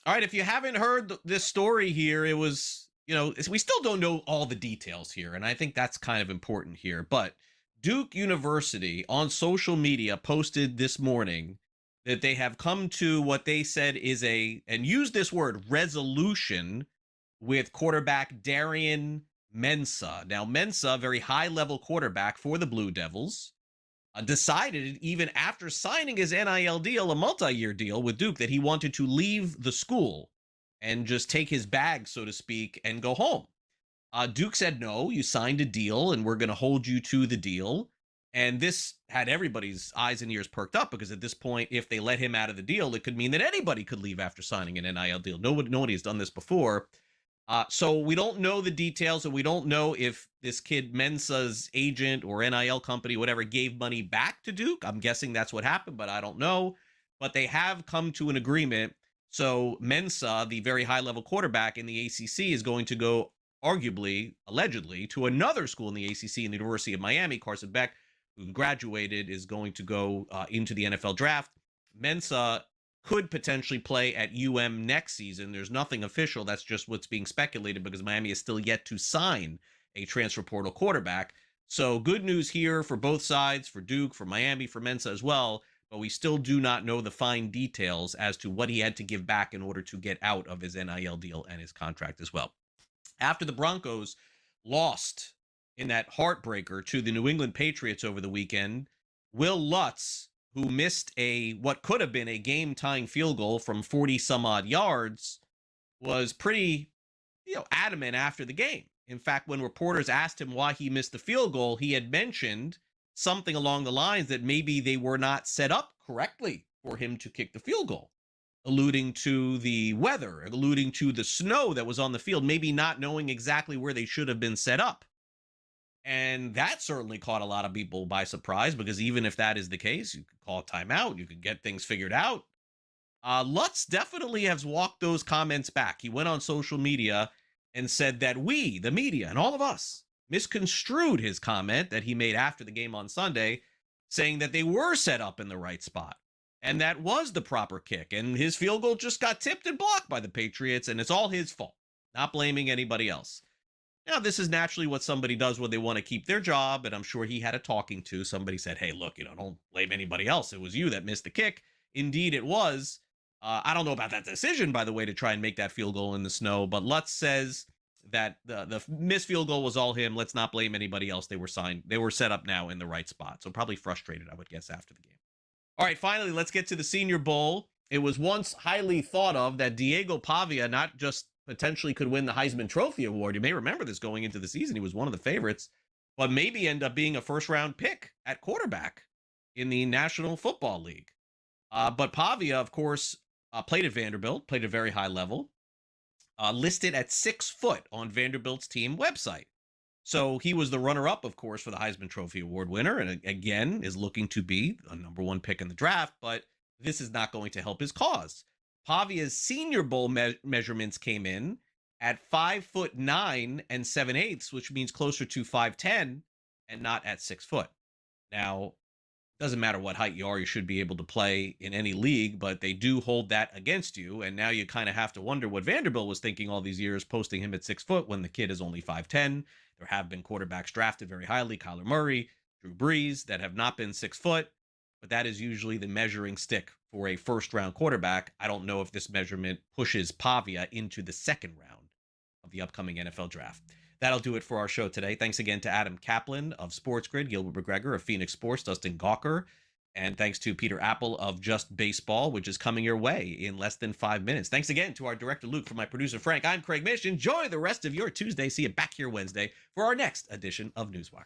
All right, if you haven't heard this story here, it was, we still don't know all the details here, and I think that's kind of important here. But Duke University on social media posted this morning that they have come to what they said is and use this word, resolution with quarterback Darian Mensah. Now, Mensah, very high-level quarterback for the Blue Devils, decided even after signing his NIL deal, a multi-year deal with Duke, that he wanted to leave the school and just take his bag, so to speak, and go home. Duke said, no, you signed a deal and we're going to hold you to the deal. And this had everybody's eyes and ears perked up, because at this point, if they let him out of the deal, it could mean that anybody could leave after signing an NIL deal. Nobody has done this before. So we don't know the details, and we don't know if this kid Mensah's agent or NIL company, whatever, gave money back to Duke. I'm guessing that's what happened, but I don't know. But they have come to an agreement. So Mensah, the very high-level quarterback in the ACC, is going to go, arguably, allegedly, to another school in the ACC, in the University of Miami. Carson Beck, who graduated, is going to go into the NFL draft. Mensah could potentially play at UM next season. There's nothing official. That's just what's being speculated, because Miami is still yet to sign a transfer portal quarterback. So good news here for both sides, for Duke, for Miami, for Mensah as well. But we still do not know the fine details as to what he had to give back in order to get out of his NIL deal and his contract as well. After the Broncos lost in that heartbreaker to the New England Patriots over the weekend, Will Lutz, who missed what could have been a game-tying field goal from 40-some-odd yards, was pretty, adamant after the game. In fact, when reporters asked him why he missed the field goal, he had mentioned something along the lines that maybe they were not set up correctly for him to kick the field goal, alluding to the weather, alluding to the snow that was on the field, maybe not knowing exactly where they should have been set up. And that certainly caught a lot of people by surprise, because even if that is the case, you could call a timeout, you could get things figured out. Lutz definitely has walked those comments back. He went on social media and said that we, the media, and all of us, misconstrued his comment that he made after the game on Sunday, saying that they were set up in the right spot, and that was the proper kick, and his field goal just got tipped and blocked by the Patriots, and it's all his fault, not blaming anybody else. Now, this is naturally what somebody does when they want to keep their job, and I'm sure he had a talking to. Somebody said, hey, look, don't blame anybody else. It was you that missed the kick. Indeed, it was. I don't know about that decision, by the way, to try and make that field goal in the snow, but Lutz says that the missed field goal was all him. Let's not blame anybody else. They were set up now in the right spot. So probably frustrated, I would guess, after the game. All right, finally, let's get to the Senior Bowl. It was once highly thought of that Diego Pavia not just potentially could win the Heisman Trophy Award. You may remember this going into the season. He was one of the favorites, but maybe end up being a first-round pick at quarterback in the National Football League. But Pavia, of course, played at Vanderbilt, played at a very high level, listed at 6 foot on Vanderbilt's team website. So he was the runner-up, of course, for the Heisman Trophy Award winner, and again is looking to be a number 1 pick in the draft, but this is not going to help his cause. Pavia's Senior Bowl measurements came in at 5'9" and 7/8", which means closer to 5'10", and not at 6 foot. Now, doesn't matter what height you are, you should be able to play in any league, but they do hold that against you. And now you kind of have to wonder what Vanderbilt was thinking all these years, posting him at 6 foot when the kid is only 5'10". There have been quarterbacks drafted very highly, Kyler Murray, Drew Brees, that have not been 6 foot, but that is usually the measuring stick for a first-round quarterback. I don't know if this measurement pushes Pavia into the second round of the upcoming NFL draft. That'll do it for our show today. Thanks again to Adam Kaplan of SportsGrid, Gilbert McGregor of Phoenix Sports, Dustin Gawker, and thanks to Peter Apple of Just Baseball, which is coming your way in less than 5 minutes. Thanks again to our director, Luke, for my producer, Frank. I'm Craig Mish. Enjoy the rest of your Tuesday. See you back here Wednesday for our next edition of NewsWire.